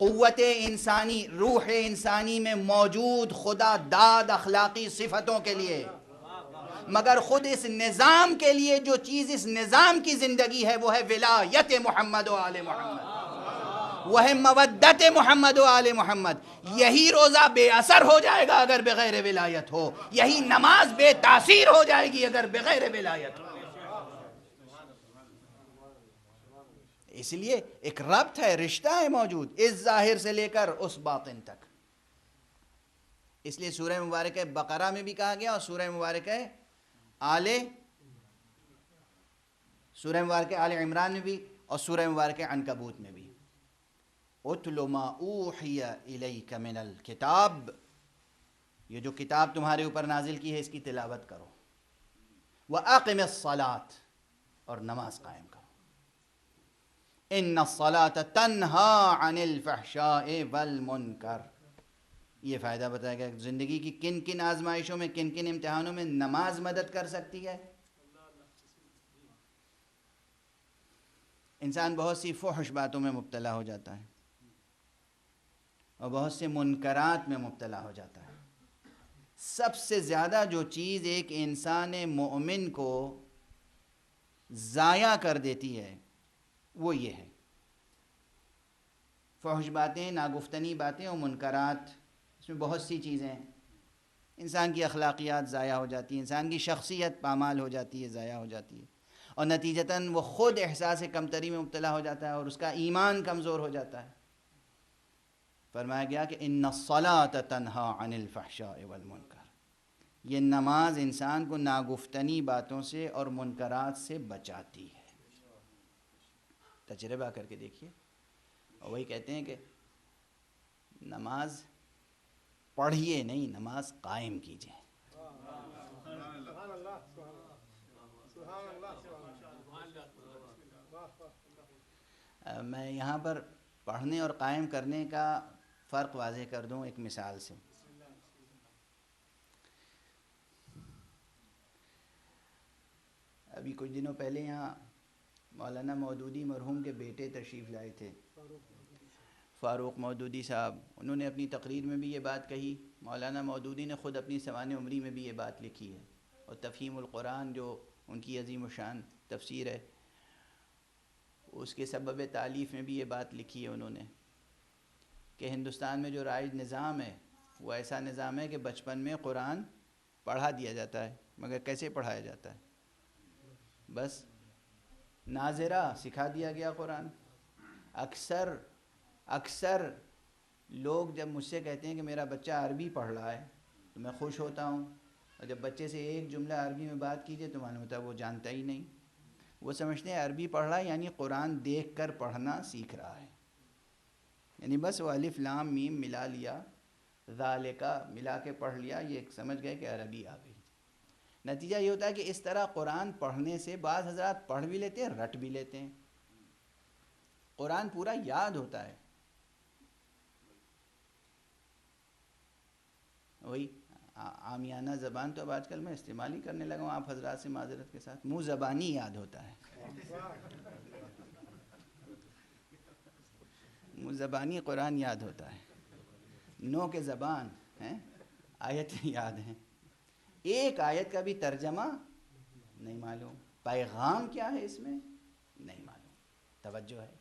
Speaker 2: قوت انسانی، روح انسانی میں موجود خدا داد اخلاقی صفتوں کے لیے. مگر خود اس نظام کے لیے جو چیز اس نظام کی زندگی ہے وہ ہے ولایت محمد و آل محمد، وہ ہے مودت محمد و آل محمد. یہی روزہ بے اثر ہو جائے گا اگر بغیر ولایت ہو. یہی نماز بے تاثیر ہو جائے گی اگر بغیر ولایت ہو. اس لیے ایک ربط ہے، رشتہ ہے موجود اس ظاہر سے لے کر اس باطن تک. اس لیے سورہ مبارکہ بقرہ میں بھی کہا گیا اور سورہ مبارکہ آل عمران میں بھی اور سورہ مبارک عنکبوت میں بھی اتل ما اوحی الیک من الکتاب، یہ جو کتاب تمہارے اوپر نازل کی ہے اس کی تلاوت کرو، وَأَقِمِ الصَّلَاةَ، اور نماز قائم کرو، ان الصلاۃ تنہا عن الفحشاء والمنکر۔ یہ فائدہ بتایا گیا زندگی کی کن کن آزمائشوں میں، کن کن امتحانوں میں نماز مدد کر سکتی ہے۔ انسان بہت سی فحش باتوں میں مبتلا ہو جاتا ہے اور بہت سے منکرات میں مبتلا ہو جاتا ہے۔ سب سے زیادہ جو چیز ایک انسان مومن کو ضائع کر دیتی ہے وہ یہ ہے، فحش باتیں، ناگفتنی باتیں اور منکرات۔ اس میں بہت سی چیزیں ہیں، انسان کی اخلاقیات ضائع ہو جاتی ہیں، انسان کی شخصیت پامال ہو جاتی ہے، ضائع ہو جاتی ہے، اور نتیجتاً وہ خود احساس کمتری میں مبتلا ہو جاتا ہے اور اس کا ایمان کمزور ہو جاتا ہے۔ فرمایا گیا کہ ان الصلاۃ تنہا عن الفحشاء والمنکر، یہ نماز انسان کو ناگفتنی باتوں سے اور منکرات سے بچاتی ہے۔ تجربہ کر کے دیکھیے۔ اور وہی کہتے ہیں کہ نماز پڑھیے نہیں، نماز قائم کیجیے۔ میں یہاں پر پڑھنے اور قائم کرنے کا فرق واضح کر دوں ایک مثال سے۔ ابھی کچھ دنوں پہلے یہاں مولانا مودودی مرحوم کے بیٹے تشریف لائے تھے، فاروق مودودی صاحب۔ انہوں نے اپنی تقریر میں بھی یہ بات کہی، مولانا مودودی نے خود اپنی سوانح عمری میں بھی یہ بات لکھی ہے، اور تفہیم القرآن جو ان کی عظیم الشان تفسیر ہے اس کے سبب تالیف میں بھی یہ بات لکھی ہے انہوں نے، کہ ہندوستان میں جو رائج نظام ہے وہ ایسا نظام ہے کہ بچپن میں قرآن پڑھا دیا جاتا ہے، مگر کیسے پڑھایا جاتا ہے؟ بس ناظرہ سکھا دیا گیا قرآن۔ اکثر لوگ جب مجھ سے کہتے ہیں کہ میرا بچہ عربی پڑھ رہا ہے تو میں خوش ہوتا ہوں، اور جب بچے سے ایک جملہ عربی میں بات کیجیے تو معلوم ہوتا ہے وہ جانتا ہی نہیں۔ وہ سمجھتے ہیں عربی پڑھ رہا ہے یعنی قرآن دیکھ کر پڑھنا سیکھ رہا ہے، یعنی بس وہ الف لام میم ملا لیا، ذالکا ملا کے پڑھ لیا، یہ سمجھ گئے کہ عربی آ گئی۔ نتیجہ یہ ہوتا ہے کہ اس طرح قرآن پڑھنے سے بعض حضرات پڑھ بھی لیتے ہیں، رٹ بھی لیتے ہیں، قرآن پورا یاد ہوتا ہے۔ وہی عامیانہ زبان تو اب آج کل میں استعمال ہی کرنے لگا ہوں آپ حضرات سے معذرت کے ساتھ، منہ زبانی یاد ہوتا ہے، منہ زبانی قرآن یاد ہوتا ہے، نو کے زبان ہیں، آیتیں یاد ہیں، ایک آیت کا بھی ترجمہ نہیں معلوم، پیغام کیا ہے اس میں نہیں معلوم۔ توجہ ہے،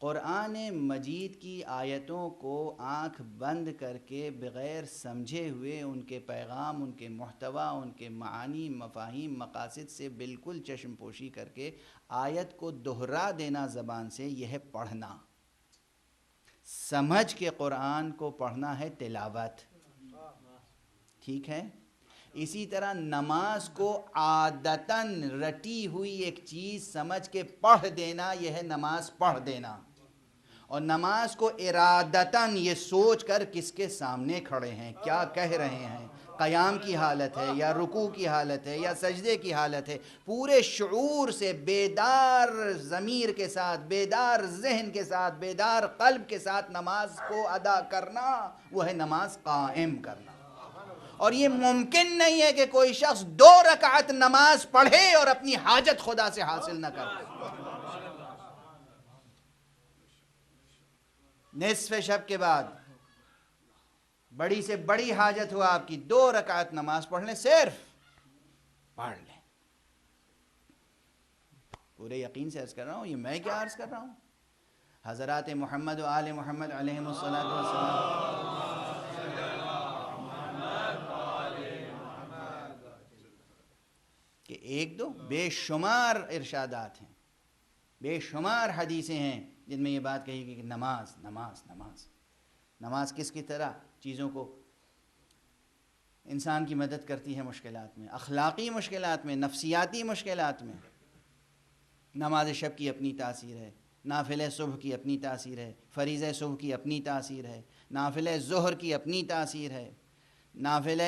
Speaker 2: قرآن مجید کی آیتوں کو آنکھ بند کر کے بغیر سمجھے ہوئے ان کے پیغام، ان کے محتوا، ان کے معانی، مفاہیم، مقاصد سے بالکل چشم پوشی کر کے آیت کو دہرا دینا زبان سے، یہ ہے پڑھنا۔ سمجھ کے قرآن کو پڑھنا ہے تلاوت، ٹھیک ہے؟ اسی طرح نماز کو عادتاً رٹی ہوئی ایک چیز سمجھ کے پڑھ دینا، یہ ہے نماز پڑھ دینا، اور نماز کو ارادتاً یہ سوچ کر کس کے سامنے کھڑے ہیں، کیا کہہ رہے ہیں، قیام کی حالت ہے یا رکوع کی حالت ہے یا سجدے کی حالت ہے، پورے شعور سے بیدار ضمیر کے ساتھ، بیدار ذہن کے ساتھ، بیدار قلب کے ساتھ نماز کو ادا کرنا، وہ ہے نماز قائم کرنا۔ اور یہ ممکن نہیں ہے کہ کوئی شخص 2 رکعت نماز پڑھے اور اپنی حاجت خدا سے حاصل نہ کرے۔ نصف شب کے بعد بڑی سے بڑی حاجت ہوا آپ کی، 2 رکعت نماز پڑھ لیں، صرف پڑھ لیں۔ پورے یقین سے عرض کر رہا ہوں، یہ میں کیا عرض کر رہا ہوں، حضرات محمد و آل محمد علیہم الصلاۃ والسلام، کہ ایک دو بے شمار ارشادات ہیں، بے شمار حدیثیں ہیں جن میں یہ بات کہی گئی کہ نماز نماز نماز نماز کس کی طرح چیزوں کو انسان کی مدد کرتی ہے مشکلات میں، اخلاقی مشکلات میں، نفسیاتی مشکلات میں۔ نماز شب کی اپنی تاثیر ہے، نافلہ صبح کی اپنی تاثیر ہے، فریضہ صبح کی اپنی تاثیر ہے، نافلہ ظہر کی اپنی تاثیر ہے، نافلہ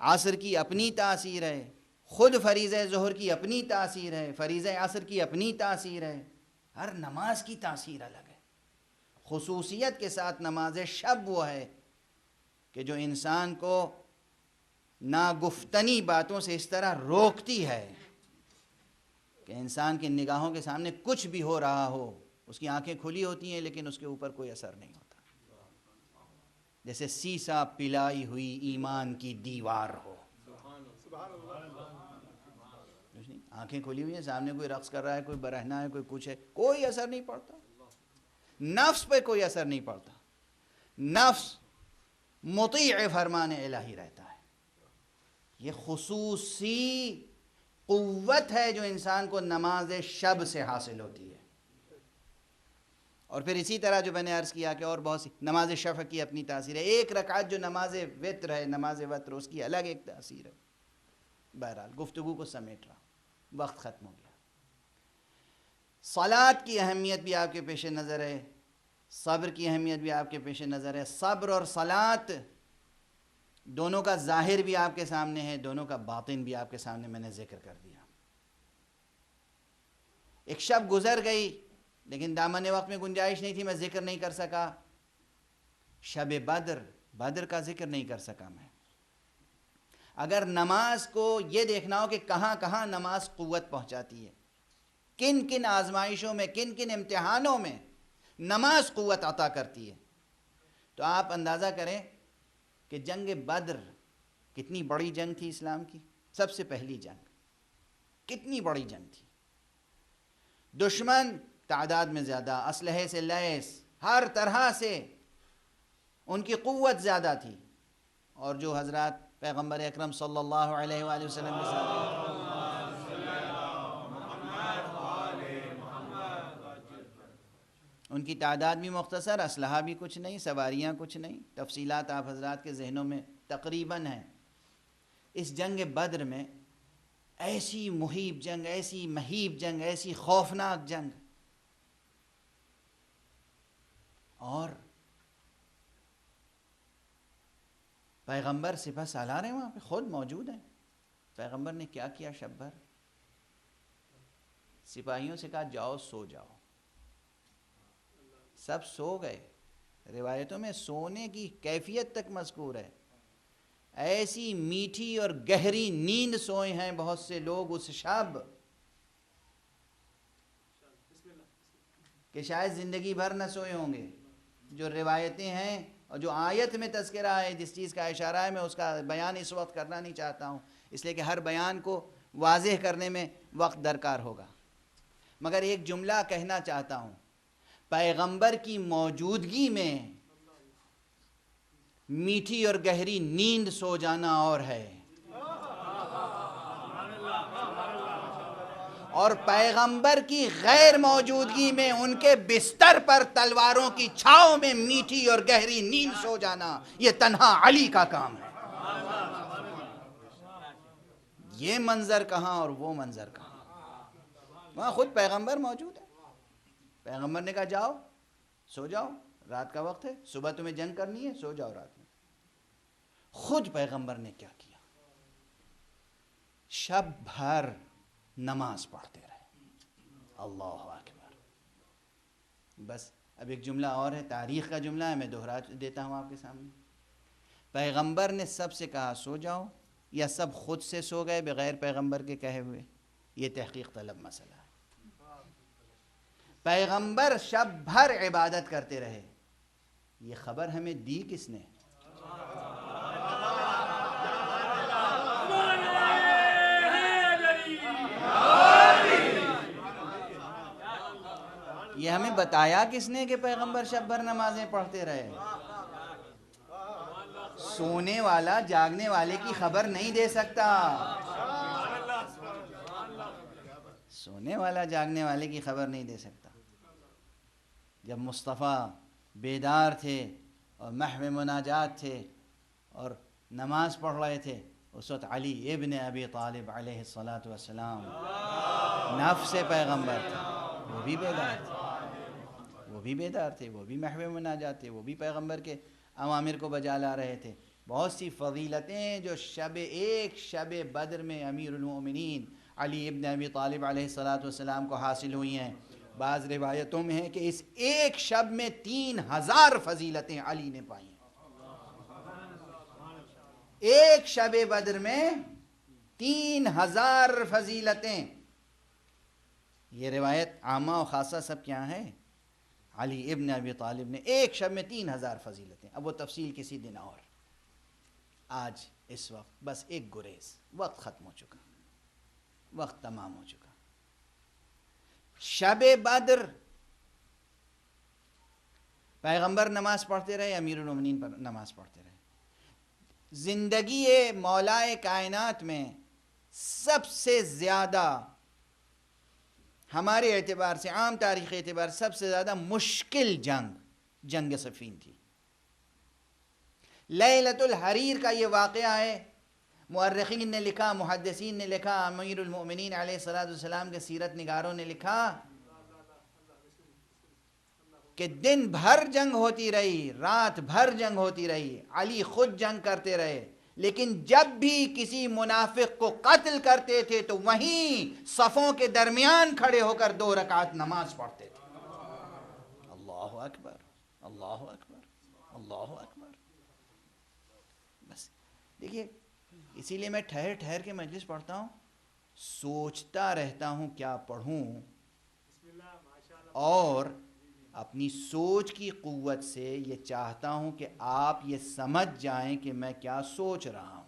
Speaker 2: عصر کی اپنی تاثیر ہے، خود فریضہ ظہر کی اپنی تاثیر ہے، فریضہ عصر کی اپنی تاثیر ہے، ہر نماز کی تاثیر الگ ہے۔ خصوصیت کے ساتھ نماز شب وہ ہے کہ جو انسان کو ناگفتنی باتوں سے اس طرح روکتی ہے کہ انسان کی نگاہوں کے سامنے کچھ بھی ہو رہا ہو، اس کی آنکھیں کھلی ہوتی ہیں لیکن اس کے اوپر کوئی اثر نہیں ہوتا، جیسے سیسا پلائی ہوئی ایمان کی دیوار ہو۔ آنکھیں کھلی ہوئی ہیں، سامنے کوئی رقص کر رہا ہے، کوئی برہنہ ہے، کوئی کچھ ہے، کوئی اثر نہیں پڑتا، نفس پہ کوئی اثر نہیں پڑتا، نفس مطیع فرمان الہی رہتا ہے۔ یہ خصوصی قوت ہے جو انسان کو نماز شب سے حاصل ہوتی ہے۔ اور پھر اسی طرح جو میں نے عرض کیا کہ اور بہت سی نماز شفع کی اپنی تاثیر ہے، ایک رکعت جو نماز وتر ہے، نماز وتر، اس کی الگ ایک تاثیر ہے۔ بہرحال گفتگو کو سمیٹ رہا ہوں، وقت ختم ہو گیا۔ صلاۃ کی اہمیت بھی آپ کے پیش نظر ہے، صبر کی اہمیت بھی آپ کے پیش نظر ہے۔ صبر اور صلاۃ دونوں کا ظاہر بھی آپ کے سامنے ہے، دونوں کا باطن بھی آپ کے سامنے میں نے ذکر کر دیا۔ ایک شب گزر گئی لیکن دامن وقت میں گنجائش نہیں تھی، میں ذکر نہیں کر سکا، شب بدر کا ذکر نہیں کر سکا میں۔ اگر نماز کو یہ دیکھنا ہو کہ کہاں کہاں نماز قوت پہنچاتی ہے، کن کن آزمائشوں میں، کن کن امتحانوں میں نماز قوت عطا کرتی ہے، تو آپ اندازہ کریں کہ جنگ بدر کتنی بڑی جنگ تھی اسلام کی، سب سے پہلی جنگ، کتنی بڑی جنگ تھی۔ دشمن تعداد میں زیادہ، اسلحے سے لیس، ہر طرح سے ان کی قوت زیادہ تھی، اور جو حضرات پیغمبر اکرم صلی اللہ علیہ وآلہ وسلم کے ساتھ ان کی تعداد بھی مختصر، اسلحہ بھی کچھ نہیں، سواریاں کچھ نہیں، تفصیلات آپ حضرات کے ذہنوں میں تقریباً ہیں۔ اس جنگ بدر میں ایسی مہیب جنگ، ایسی مہیب جنگ، ایسی خوفناک جنگ، اور پیغمبر سپہ سالار ہیں وہاں پہ، خود موجود ہیں۔ پیغمبر نے کیا کیا شب بھر؟ سپاہیوں سے کہا جاؤ سو جاؤ، سب سو گئے۔ روایتوں میں سونے کی کیفیت تک مذکور ہے، ایسی میٹھی اور گہری نیند سوئے ہیں بہت سے لوگ اس شب کہ شاید زندگی بھر نہ سوئے ہوں گے۔ جو روایتیں ہیں اور جو آیت میں تذکرہ ہے، جس چیز کا اشارہ ہے، میں اس کا بیان اس وقت کرنا نہیں چاہتا ہوں، اس لیے کہ ہر بیان کو واضح کرنے میں وقت درکار ہوگا، مگر ایک جملہ کہنا چاہتا ہوں، پیغمبر کی موجودگی میں میٹھی اور گہری نیند سو جانا اور ہے، اور پیغمبر کی غیر موجودگی میں ان کے بستر پر تلواروں کی چھاؤں میں میٹھی اور گہری نیند سو جانا، یہ تنہا علی کا کام ہے۔ یہ منظر کہاں اور وہ منظر کہاں؟ وہاں خود پیغمبر موجود ہے، پیغمبر نے کہا جاؤ سو جاؤ، رات کا وقت ہے، صبح تمہیں جنگ کرنی ہے، سو جاؤ رات میں۔ خود پیغمبر نے کیا کیا؟ شب بھر نماز پڑھتے رہے، اللہ اکبر۔ بس اب ایک جملہ اور ہے، تاریخ کا جملہ ہے، میں دہرا دیتا ہوں آپ کے سامنے۔ پیغمبر نے سب سے کہا سو جاؤ، یا سب خود سے سو گئے بغیر پیغمبر کے کہے ہوئے؟ یہ تحقیق طلب مسئلہ ہے۔ پیغمبر شب بھر عبادت کرتے رہے، یہ خبر ہمیں دی کس نے؟ یہ ہمیں بتایا کس نے کہ پیغمبر شب بھر نمازیں پڑھتے رہے؟ سونے والا جاگنے والے کی خبر نہیں دے سکتا، سونے والا جاگنے والے کی خبر نہیں دے سکتا۔ جب مصطفیٰ بیدار تھے اور محو مناجات تھے اور نماز پڑھ رہے تھے، اس وقت علی ابن ابی طالب علیہ الصلاۃ والسلام نفس پیغمبر تھے، وہ بھی بیدار تھے، وہ بھی بیدار تھے، وہ بھی محو مناجات تھے، وہ بھی پیغمبر کے اوامر کو بجا لا رہے تھے۔ بہت سی فضیلتیں جو ایک شب بدر میں امیر المؤمنین علی ابن ابی طالب علیہ الصلاۃ والسلام کو حاصل ہوئی ہیں۔ بعض روایتوں میں ہے کہ اس ایک شب میں 3000 فضیلتیں علی نے پائی ہیں۔ ایک شب بدر میں 3000 فضیلتیں۔ یہ روایت عامہ و خاصہ سب کیا ہے؟ علی ابن ابی طالب نے ایک شب میں 3000 فضیلتیں۔ اب وہ تفصیل کسی دن اور، آج اس وقت بس ایک گریز، وقت ختم ہو چکا، وقت تمام ہو چکا۔ شب بدر پیغمبر نماز پڑھتے رہے، امیر المومنین پر نماز پڑھتے رہے۔ زندگی مولائے کائنات میں سب سے زیادہ ہمارے اعتبار سے، عام تاریخ اعتبار سب سے زیادہ مشکل جنگ صفین تھی۔ لیلۃ الحریر کا یہ واقعہ ہے، مؤرخین نے لکھا، محدثین نے لکھا، امیر المؤمنین علیہ الصلاۃ والسلام کے سیرت نگاروں نے لکھا کہ دن بھر جنگ ہوتی رہی، رات بھر جنگ ہوتی رہی، علی خود جنگ کرتے رہے، لیکن جب بھی کسی منافق کو قتل کرتے تھے تو وہیں صفوں کے درمیان کھڑے ہو کر 2 رکعت نماز پڑھتے تھے۔ اللہ اکبر، اللہ اکبر، اللہ اکبر۔ بس دیکھیے، اسی لیے میں ٹھہر ٹھہر کے مجلس پڑھتا ہوں، سوچتا رہتا ہوں کیا پڑھوں، اور اپنی سوچ کی قوت سے یہ چاہتا ہوں کہ آپ یہ سمجھ جائیں کہ میں کیا سوچ رہا ہوں۔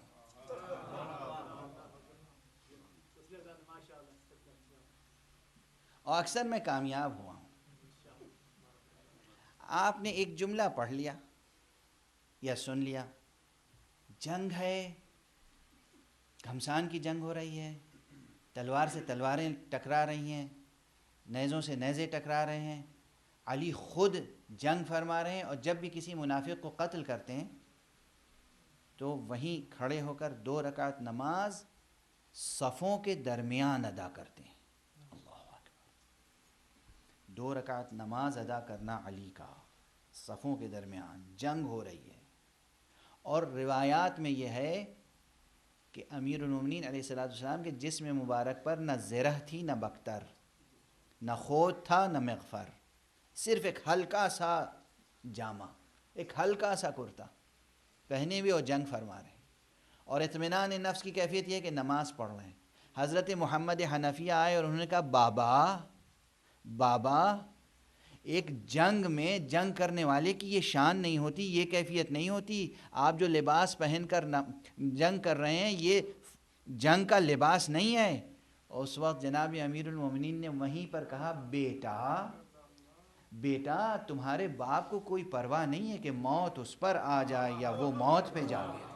Speaker 2: اور اکثر میں کامیاب ہوا ہوں۔ آپ نے ایک جملہ پڑھ لیا یا سن لیا، جنگ ہے، گھمسان کی جنگ ہو رہی ہے، تلوار سے تلواریں ٹکرا رہی ہیں، نیزوں سے نیزے ٹکرا رہے ہیں، علی خود جنگ فرما رہے ہیں، اور جب بھی کسی منافق کو قتل کرتے ہیں تو وہیں کھڑے ہو کر 2 رکعت نماز صفوں کے درمیان ادا کرتے ہیں۔ اللہ اکبر، 2 رکعت نماز ادا کرنا علی کا صفوں کے درمیان، جنگ ہو رہی ہے۔ اور روایات میں یہ ہے کہ امیر المومنین علیہ السلام کے جسم مبارک پر نہ زرہ تھی، نہ بختر، نہ خود تھا، نہ مغفر، صرف ایک ہلکا سا جامہ، ایک ہلکا سا کرتا پہنے ہوئے اور جنگ فرما رہے ہیں، اور اطمینان نفس کی کیفیت یہ ہے کہ نماز پڑھ رہے ہیں۔ حضرت محمد حنفیہ آئے اور انہوں نے کہا، بابا ایک جنگ میں جنگ کرنے والے کی یہ شان نہیں ہوتی، یہ کیفیت نہیں ہوتی، آپ جو لباس پہن کر جنگ کر رہے ہیں یہ جنگ کا لباس نہیں ہے۔ اور اس وقت جناب امیر المومنین نے وہیں پر کہا، بیٹا تمہارے باپ کو کوئی پرواہ نہیں ہے کہ موت اس پر آ جائے یا وہ موت پہ جا گرے،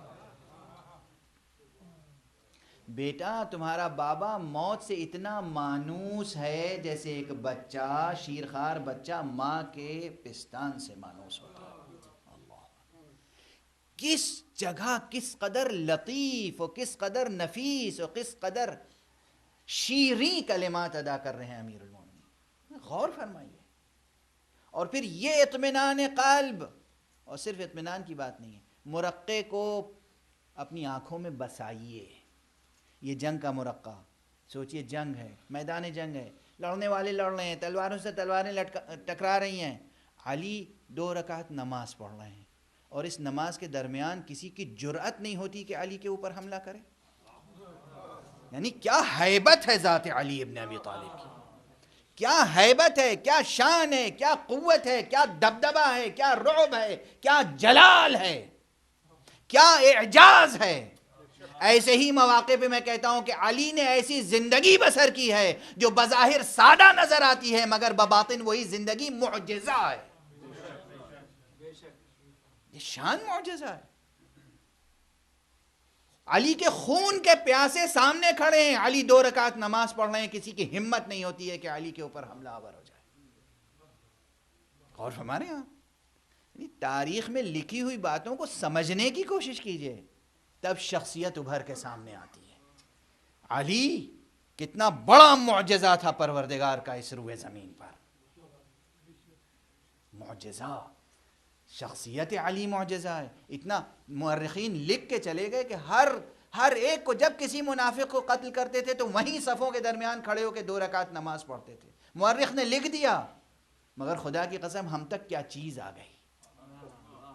Speaker 2: بیٹا تمہارا بابا موت سے اتنا مانوس ہے جیسے ایک بچہ، شیرخوار بچہ ماں کے پستان سے مانوس ہوتا ہے۔ اللہ، کس جگہ کس قدر لطیف اور کس قدر نفیس اور کس قدر شیریں کلمات ادا کر رہے ہیں امیر المومنین، غور فرمائیے۔ اور پھر یہ اطمینان قلب، اور صرف اطمینان کی بات نہیں ہے، مرقع کو اپنی آنکھوں میں بسائیے، یہ جنگ کا مرقع، سوچئے جنگ ہے، میدان جنگ ہے، لڑنے والے لڑ رہے ہیں، تلواروں سے تلواریں ٹکرا رہی ہیں، علی 2 رکعت نماز پڑھ رہے ہیں، اور اس نماز کے درمیان کسی کی جرأت نہیں ہوتی کہ علی کے اوپر حملہ کرے۔ یعنی کیا ہیبت ہے ذات علی ابن ابی طالب کی، کیا ہیبت ہے، کیا شان ہے، کیا قوت ہے، کیا دبدبہ ہے، کیا رعب ہے، کیا جلال ہے، کیا اعجاز ہے۔ ایسے ہی مواقع پہ میں کہتا ہوں کہ علی نے ایسی زندگی بسر کی ہے جو بظاہر سادہ نظر آتی ہے، مگر بباطن وہی زندگی معجزہ ہے، یہ شان معجزہ ہے۔ علی کے خون کے پیاسے سامنے کھڑے ہیں، علی 2 رکعت نماز پڑھ رہے ہیں، کسی کی ہمت نہیں ہوتی ہے کہ علی کے اوپر حملہ آور ہو جائے۔ اور ہمارے ہاں تاریخ میں لکھی ہوئی باتوں کو سمجھنے کی کوشش کیجئے، تب شخصیت ابھر کے سامنے آتی ہے۔ علی کتنا بڑا معجزہ تھا پروردگار کا اس روئے زمین پر، معجزہ، شخصیت علی معجزہ ہے۔ اتنا مورخین لکھ کے چلے گئے کہ ہر ایک کو جب کسی منافق کو قتل کرتے تھے تو وہیں صفوں کے درمیان کھڑے ہو کے 2 رکعت نماز پڑھتے تھے۔ مورخ نے لکھ دیا، مگر خدا کی قسم ہم تک کیا چیز آ گئی۔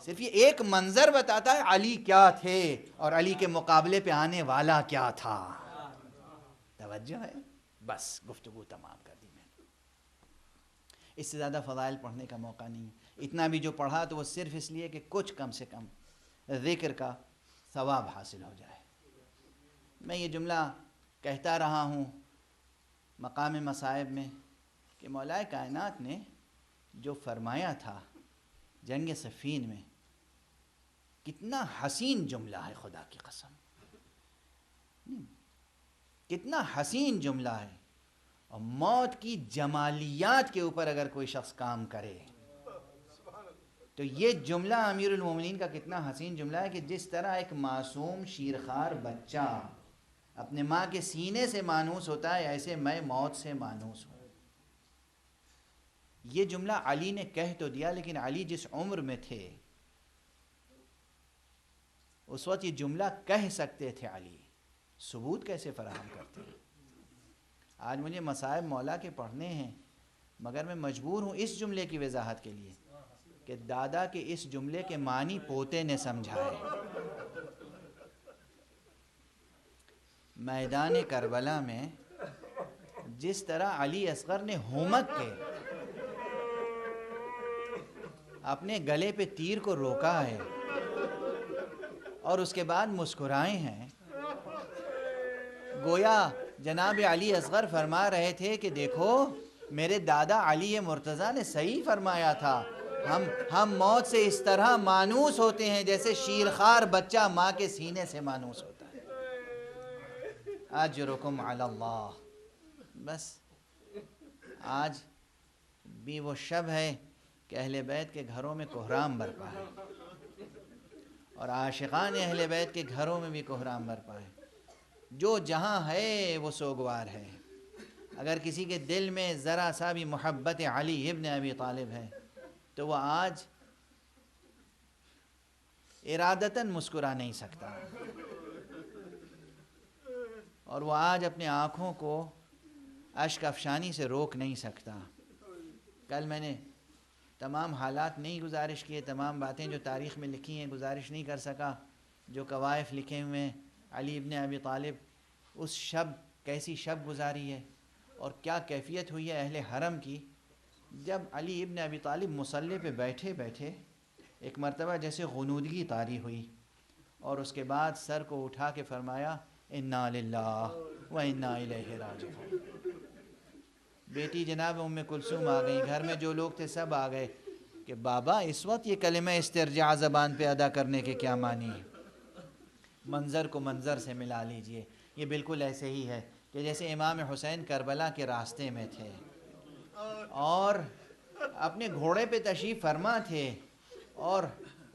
Speaker 2: صرف یہ ایک منظر بتاتا ہے علی کیا تھے اور علی کے مقابلے پہ آنے والا کیا تھا۔ توجہ ہے؟ بس گفتگو تمام کر دی میں نے، اس سے زیادہ فضائل پڑھنے کا موقع نہیں ہے۔ اتنا بھی جو پڑھا تو وہ صرف اس لیے کہ کچھ کم سے کم ذکر کا ثواب حاصل ہو جائے۔ میں یہ جملہ کہتا رہا ہوں مقام مصائب میں کہ مولا کائنات نے جو فرمایا تھا جنگ صفین میں، کتنا حسین جملہ ہے، خدا کی قسم کتنا حسین جملہ ہے۔ اور موت کی جمالیات کے اوپر اگر کوئی شخص کام کرے تو یہ جملہ امیر المومنین کا کتنا حسین جملہ ہے کہ جس طرح ایک معصوم شیرخوار بچہ اپنے ماں کے سینے سے مانوس ہوتا ہے، ایسے میں موت سے مانوس ہوں۔ یہ جملہ علی نے کہہ تو دیا، لیکن علی جس عمر میں تھے اس وقت یہ جملہ کہہ سکتے تھے، علی ثبوت کیسے فراہم کرتے ہیں؟ آج مجھے مصائب مولا کے پڑھنے ہیں، مگر میں مجبور ہوں اس جملے کی وضاحت کے لیے کہ دادا کے اس جملے کے معنی پوتے نے سمجھائے۔ میدان کربلا میں جس طرح علی اصغر نے ہومک کے اپنے گلے پہ تیر کو روکا ہے اور اس کے بعد مسکرائے ہیں، گویا جناب علی اصغر فرما رہے تھے کہ دیکھو میرے دادا علی مرتضیٰ نے صحیح فرمایا تھا، ہم موت سے اس طرح مانوس ہوتے ہیں جیسے شیرخوار بچہ ماں کے سینے سے مانوس ہوتا ہے۔ اجرکم علی اللہ۔ بس آج بھی وہ شب ہے کہ اہل بیت کے گھروں میں کہرام برپا ہے، اور عاشقان اہل بیت کے گھروں میں بھی کہرام برپا ہے۔ جو جہاں ہے وہ سوگوار ہے۔ اگر کسی کے دل میں ذرا سا بھی محبت علی ابن ابی طالب ہے تو وہ آج ارادتاً مسکرا نہیں سکتا، اور وہ آج اپنے آنکھوں کو اشک افشانی سے روک نہیں سکتا۔ کل میں نے تمام حالات نہیں گزارش کیے، تمام باتیں جو تاریخ میں لکھی ہیں گزارش نہیں کر سکا، جو قوائف لکھے ہوئے ہیں علی ابن ابی طالب اس شب کیسی شب گزاری ہے اور کیا کیفیت ہوئی ہے اہل حرم کی۔ جب علی ابن ابی طالب مصلی پہ بیٹھے بیٹھے ایک مرتبہ جیسے غنودگی طاری ہوئی، اور اس کے بعد سر کو اٹھا کے فرمایا انا للہ و انا الیہ راجعون۔ بیٹی جناب ام کلثوم آ گئیں، گھر میں جو لوگ تھے سب آ گئے کہ بابا اس وقت یہ کلمہ استرجاع زبان پہ ادا کرنے کے کیا معنی ہے؟ منظر کو منظر سے ملا لیجئے، یہ بالکل ایسے ہی ہے کہ جیسے امام حسین کربلا کے راستے میں تھے اور اپنے گھوڑے پہ تشریف فرما تھے، اور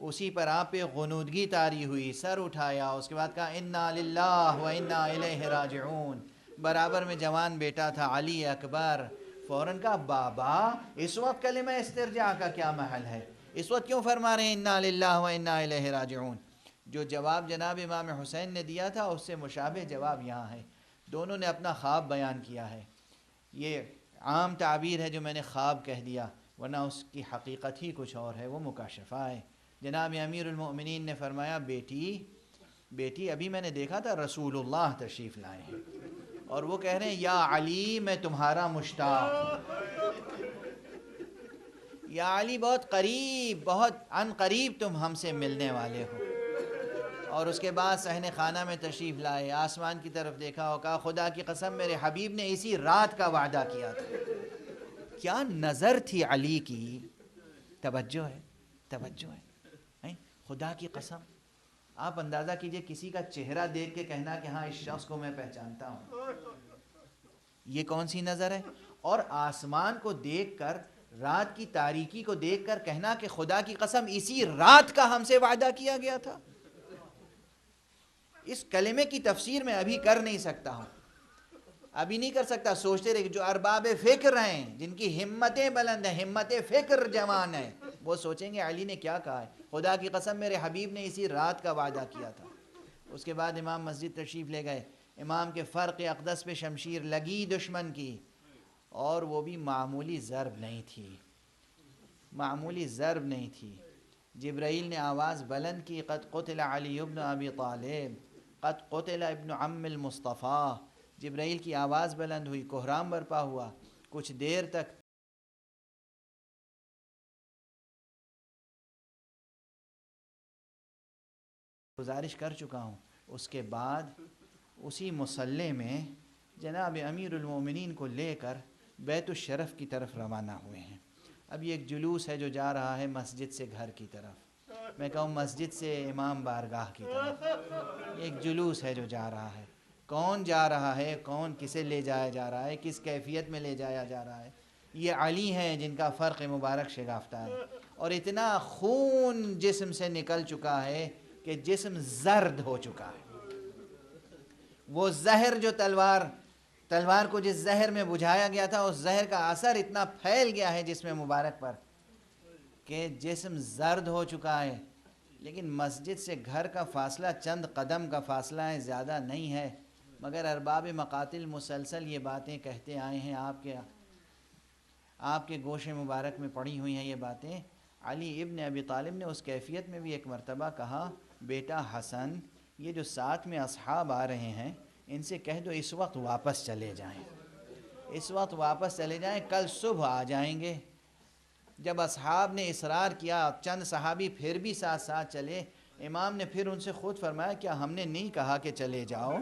Speaker 2: اسی پر آپ پہ غنودگی طاری ہوئی، سر اٹھایا، اس کے بعد کہا انا للہ و انا الیہ راجعون۔ برابر میں جوان بیٹا تھا علی اکبر، فوراً کہا بابا اس وقت کلمہ استرجاع کا کیا محل ہے، اس وقت کیوں فرما رہے ہیں انا للہ و انا الیہ راجعون؟ جو جواب جناب امام حسین نے دیا تھا اس سے مشابہ جواب یہاں ہے۔ دونوں نے اپنا خواب بیان کیا ہے، یہ عام تعبیر ہے جو میں نے خواب کہہ دیا، ورنہ اس کی حقیقت ہی کچھ اور ہے، وہ مکاشفہ ہے۔ جناب امیر المؤمنین نے فرمایا بیٹی ابھی میں نے دیکھا تھا رسول اللہ تشریف لائے ہیں، اور وہ کہہ رہے ہیں یا علی میں تمہارا مشتاق ہوں، یا علی بہت قریب، بہت عن قریب تم ہم سے ملنے والے ہو۔ اور اس کے بعد صحن خانہ میں تشریف لائے، آسمان کی طرف دیکھا اور کہا خدا کی قسم میرے حبیب نے اسی رات کا وعدہ کیا تھا۔ کیا نظر تھی علی کی، توجہ ہے، توجہ ہے، خدا کی قسم آپ اندازہ کیجئے کسی کا چہرہ دیکھ کے کہنا کہ ہاں اس شخص کو میں پہچانتا ہوں، یہ کون سی نظر ہے؟ اور آسمان کو دیکھ کر، رات کی تاریکی کو دیکھ کر کہنا کہ خدا کی قسم اسی رات کا ہم سے وعدہ کیا گیا تھا۔ اس کلمے کی تفسیر میں ابھی کر نہیں سکتا ہوں، ابھی نہیں کر سکتا. سوچتے رہے کہ جو ارباب فکر ہیں، جن کی ہمتیں بلند ہیں، ہمت فکر جوان ہے، وہ سوچیں گے علی نے کیا کہا ہے. خدا کی قسم میرے حبیب نے اسی رات کا وعدہ کیا تھا. اس کے بعد امام مسجد تشریف لے گئے. امام کے فرق اقدس پہ شمشیر لگی دشمن کی، اور وہ بھی معمولی ضرب نہیں تھی، معمولی ضرب نہیں تھی. جبرائیل نے آواز بلند کی، قد قتل علی ابن ابی طالب، قد قتل ابن عم المصطفیٰ. جبرائیل کی آواز بلند ہوئی، کوہرام برپا ہوا. کچھ دیر تک گزارش کر چکا ہوں. اس کے بعد اسی مصلی میں جناب امیر المومنین کو لے کر بیت الشرف کی طرف روانہ ہوئے ہیں. اب یہ ایک جلوس ہے جو جا رہا ہے مسجد سے گھر کی طرف، میں کہوں مسجد سے امام بارگاہ کی طرف. ایک جلوس ہے جو جا رہا ہے. کون جا رہا ہے، کون کسے لے جایا جا رہا ہے، کس کیفیت میں لے جایا جا رہا ہے؟ یہ علی ہیں جن کا فرق مبارک شگافتہ ہے، اور اتنا خون جسم سے نکل چکا ہے کہ جسم زرد ہو چکا ہے. وہ زہر جو تلوار کو جس زہر میں بجھایا گیا تھا، اس زہر کا اثر اتنا پھیل گیا ہے جسم مبارک پر کہ جسم زرد ہو چکا ہے. لیکن مسجد سے گھر کا فاصلہ چند قدم کا فاصلہ ہے، زیادہ نہیں ہے، مگر ارباب مقاتل مسلسل یہ باتیں کہتے آئے ہیں. آپ کے گوش مبارک میں پڑی ہوئی ہیں یہ باتیں. علی ابن ابی طالب نے اس کیفیت میں بھی ایک مرتبہ کہا، بیٹا حسن، یہ جو ساتھ میں اصحاب آ رہے ہیں ان سے کہہ دو اس وقت واپس چلے جائیں، اس وقت واپس چلے جائیں، کل صبح آ جائیں گے. جب اصحاب نے اصرار کیا، چند صحابی پھر بھی ساتھ ساتھ چلے. امام نے پھر ان سے خود فرمایا، کیا ہم نے نہیں کہا کہ چلے جاؤ؟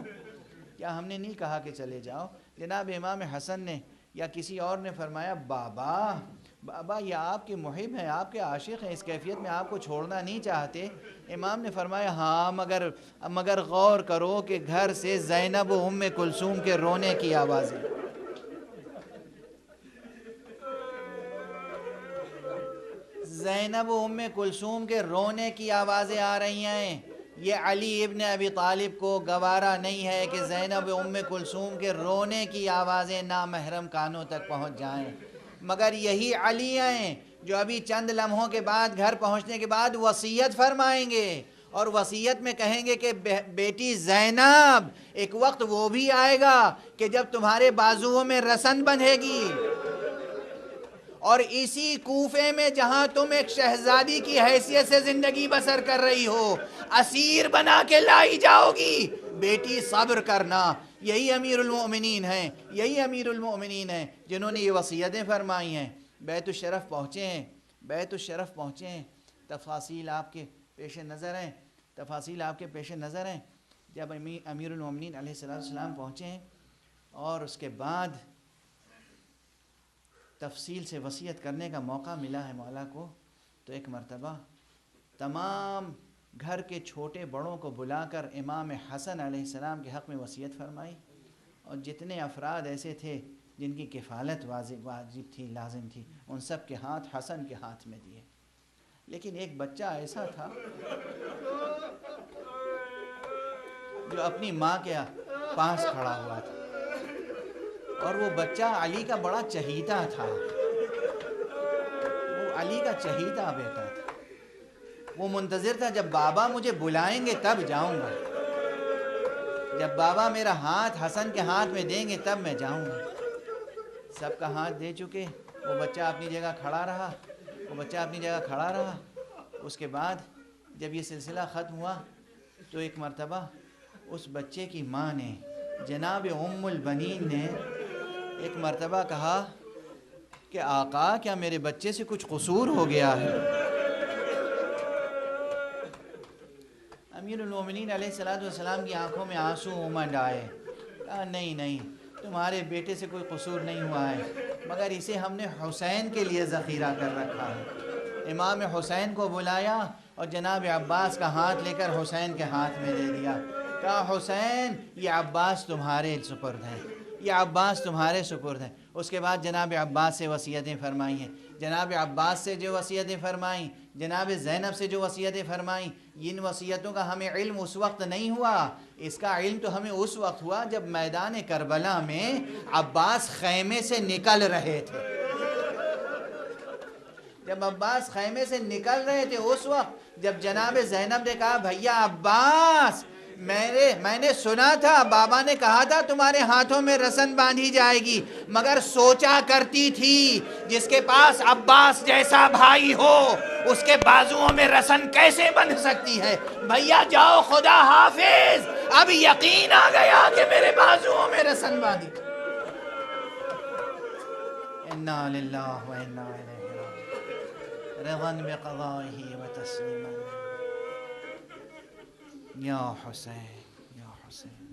Speaker 2: کیا ہم نے نہیں کہا کہ چلے جاؤ؟ جناب امام حسن نے یا کسی اور نے فرمایا، بابا یہ آپ کے محب ہیں، آپ کے عاشق ہیں، اس کیفیت میں آپ کو چھوڑنا نہیں چاہتے. امام نے فرمایا، ہاں مگر غور کرو کہ گھر سے زینب و ام کلثوم کے رونے کی آوازیں، زینب و ام کلثوم کے رونے کی آوازیں آ رہی ہیں. یہ علی ابن ابی طالب کو گوارا نہیں ہے کہ زینب و ام کلثوم کے رونے کی آوازیں نامحرم کانوں تک پہنچ جائیں. مگر یہی علی ہیں جو ابھی چند لمحوں کے بعد گھر پہنچنے کے بعد وصیت فرمائیں گے، اور وصیت میں کہیں گے کہ بیٹی زینب، ایک وقت وہ بھی آئے گا کہ جب تمہارے بازوؤں میں رسن بندھے گی، اور اسی کوفے میں جہاں تم ایک شہزادی کی حیثیت سے زندگی بسر کر رہی ہو، اسیر بنا کے لائی جاؤ گی. بیٹی صبر کرنا. یہی امیر المؤمنین ہیں، یہی امیر المؤمنین ہیں جنہوں نے یہ وصیتیں فرمائی ہیں. بیت الشرف پہنچے ہیں، بیت الشرف پہنچے ہیں. تفاصیل آپ کے پیش نظر ہیں، تفاصیل آپ کے پیش نظر ہیں. جب امیر المؤمنین علیہ السلام پہنچے ہیں اور اس کے بعد تفصیل سے وصیت کرنے کا موقع ملا ہے مولا کو، تو ایک مرتبہ تمام گھر کے چھوٹے بڑوں کو بلا کر امام حسن علیہ السلام کے حق میں وصیت فرمائی، اور جتنے افراد ایسے تھے جن کی کفالت واجب تھی، لازم تھی، ان سب کے ہاتھ حسن کے ہاتھ میں دیے. لیکن ایک بچہ ایسا تھا جو اپنی ماں کے پاس کھڑا ہوا تھا، اور وہ بچہ علی کا بڑا چہیتا تھا، وہ علی کا چہیتا بیٹا تھا. وہ منتظر تھا جب بابا مجھے بلائیں گے تب جاؤں گا، جب بابا میرا ہاتھ حسن کے ہاتھ میں دیں گے تب میں جاؤں گا. سب کا ہاتھ دے چکے، وہ بچہ اپنی جگہ کھڑا رہا، وہ بچہ اپنی جگہ کھڑا رہا. اس کے بعد جب یہ سلسلہ ختم ہوا تو ایک مرتبہ اس بچے کی ماں نے، جناب ام البنین نے ایک مرتبہ کہا کہ آقا کیا میرے بچے سے کچھ قصور ہو گیا ہے؟ امیر المومنین علیہ السلام کی آنکھوں میں آنسو امنڈ آئے. کہا نہیں تمہارے بیٹے سے کوئی قصور نہیں ہوا ہے، مگر اسے ہم نے حسین کے لیے ذخیرہ کر رکھا ہے. امام حسین کو بلایا اور جناب عباس کا ہاتھ لے کر حسین کے ہاتھ میں دے دیا. کہا حسین یہ عباس تمہارے سپرد ہیں، یہ عباس تمہارے سپرد ہیں. اس کے بعد جناب عباس سے وصیتیں فرمائی ہیں. جناب عباس سے جو وصیتیں فرمائیں جناب زینب سے جو وصیتیں فرمائیں، ان وصیتوں کا ہمیں علم اس وقت نہیں ہوا، اس کا علم تو ہمیں اس وقت ہوا جب میدان کربلا میں عباس خیمے سے نکل رہے تھے۔ جب عباس خیمے سے نکل رہے تھے اس وقت جب جناب زینب نے کہا بھیا عباس، میں نے سنا تھا بابا نے کہا تھا تمہارے ہاتھوں میں رسن باندھی جائے گی، مگر سوچا کرتی تھی جس کے پاس عباس جیسا بھائی ہو اس کے بازوؤں میں رسن کیسے بندھ سکتی ہے؟ بھیا جاؤ، خدا حافظ، اب یقین آ گیا کہ میرے بازوؤں میں رسن باندھی۔ انا للہ و انا الیہ راجعون، رضا بقضائہ و تسلیما یا حسین یا حسین۔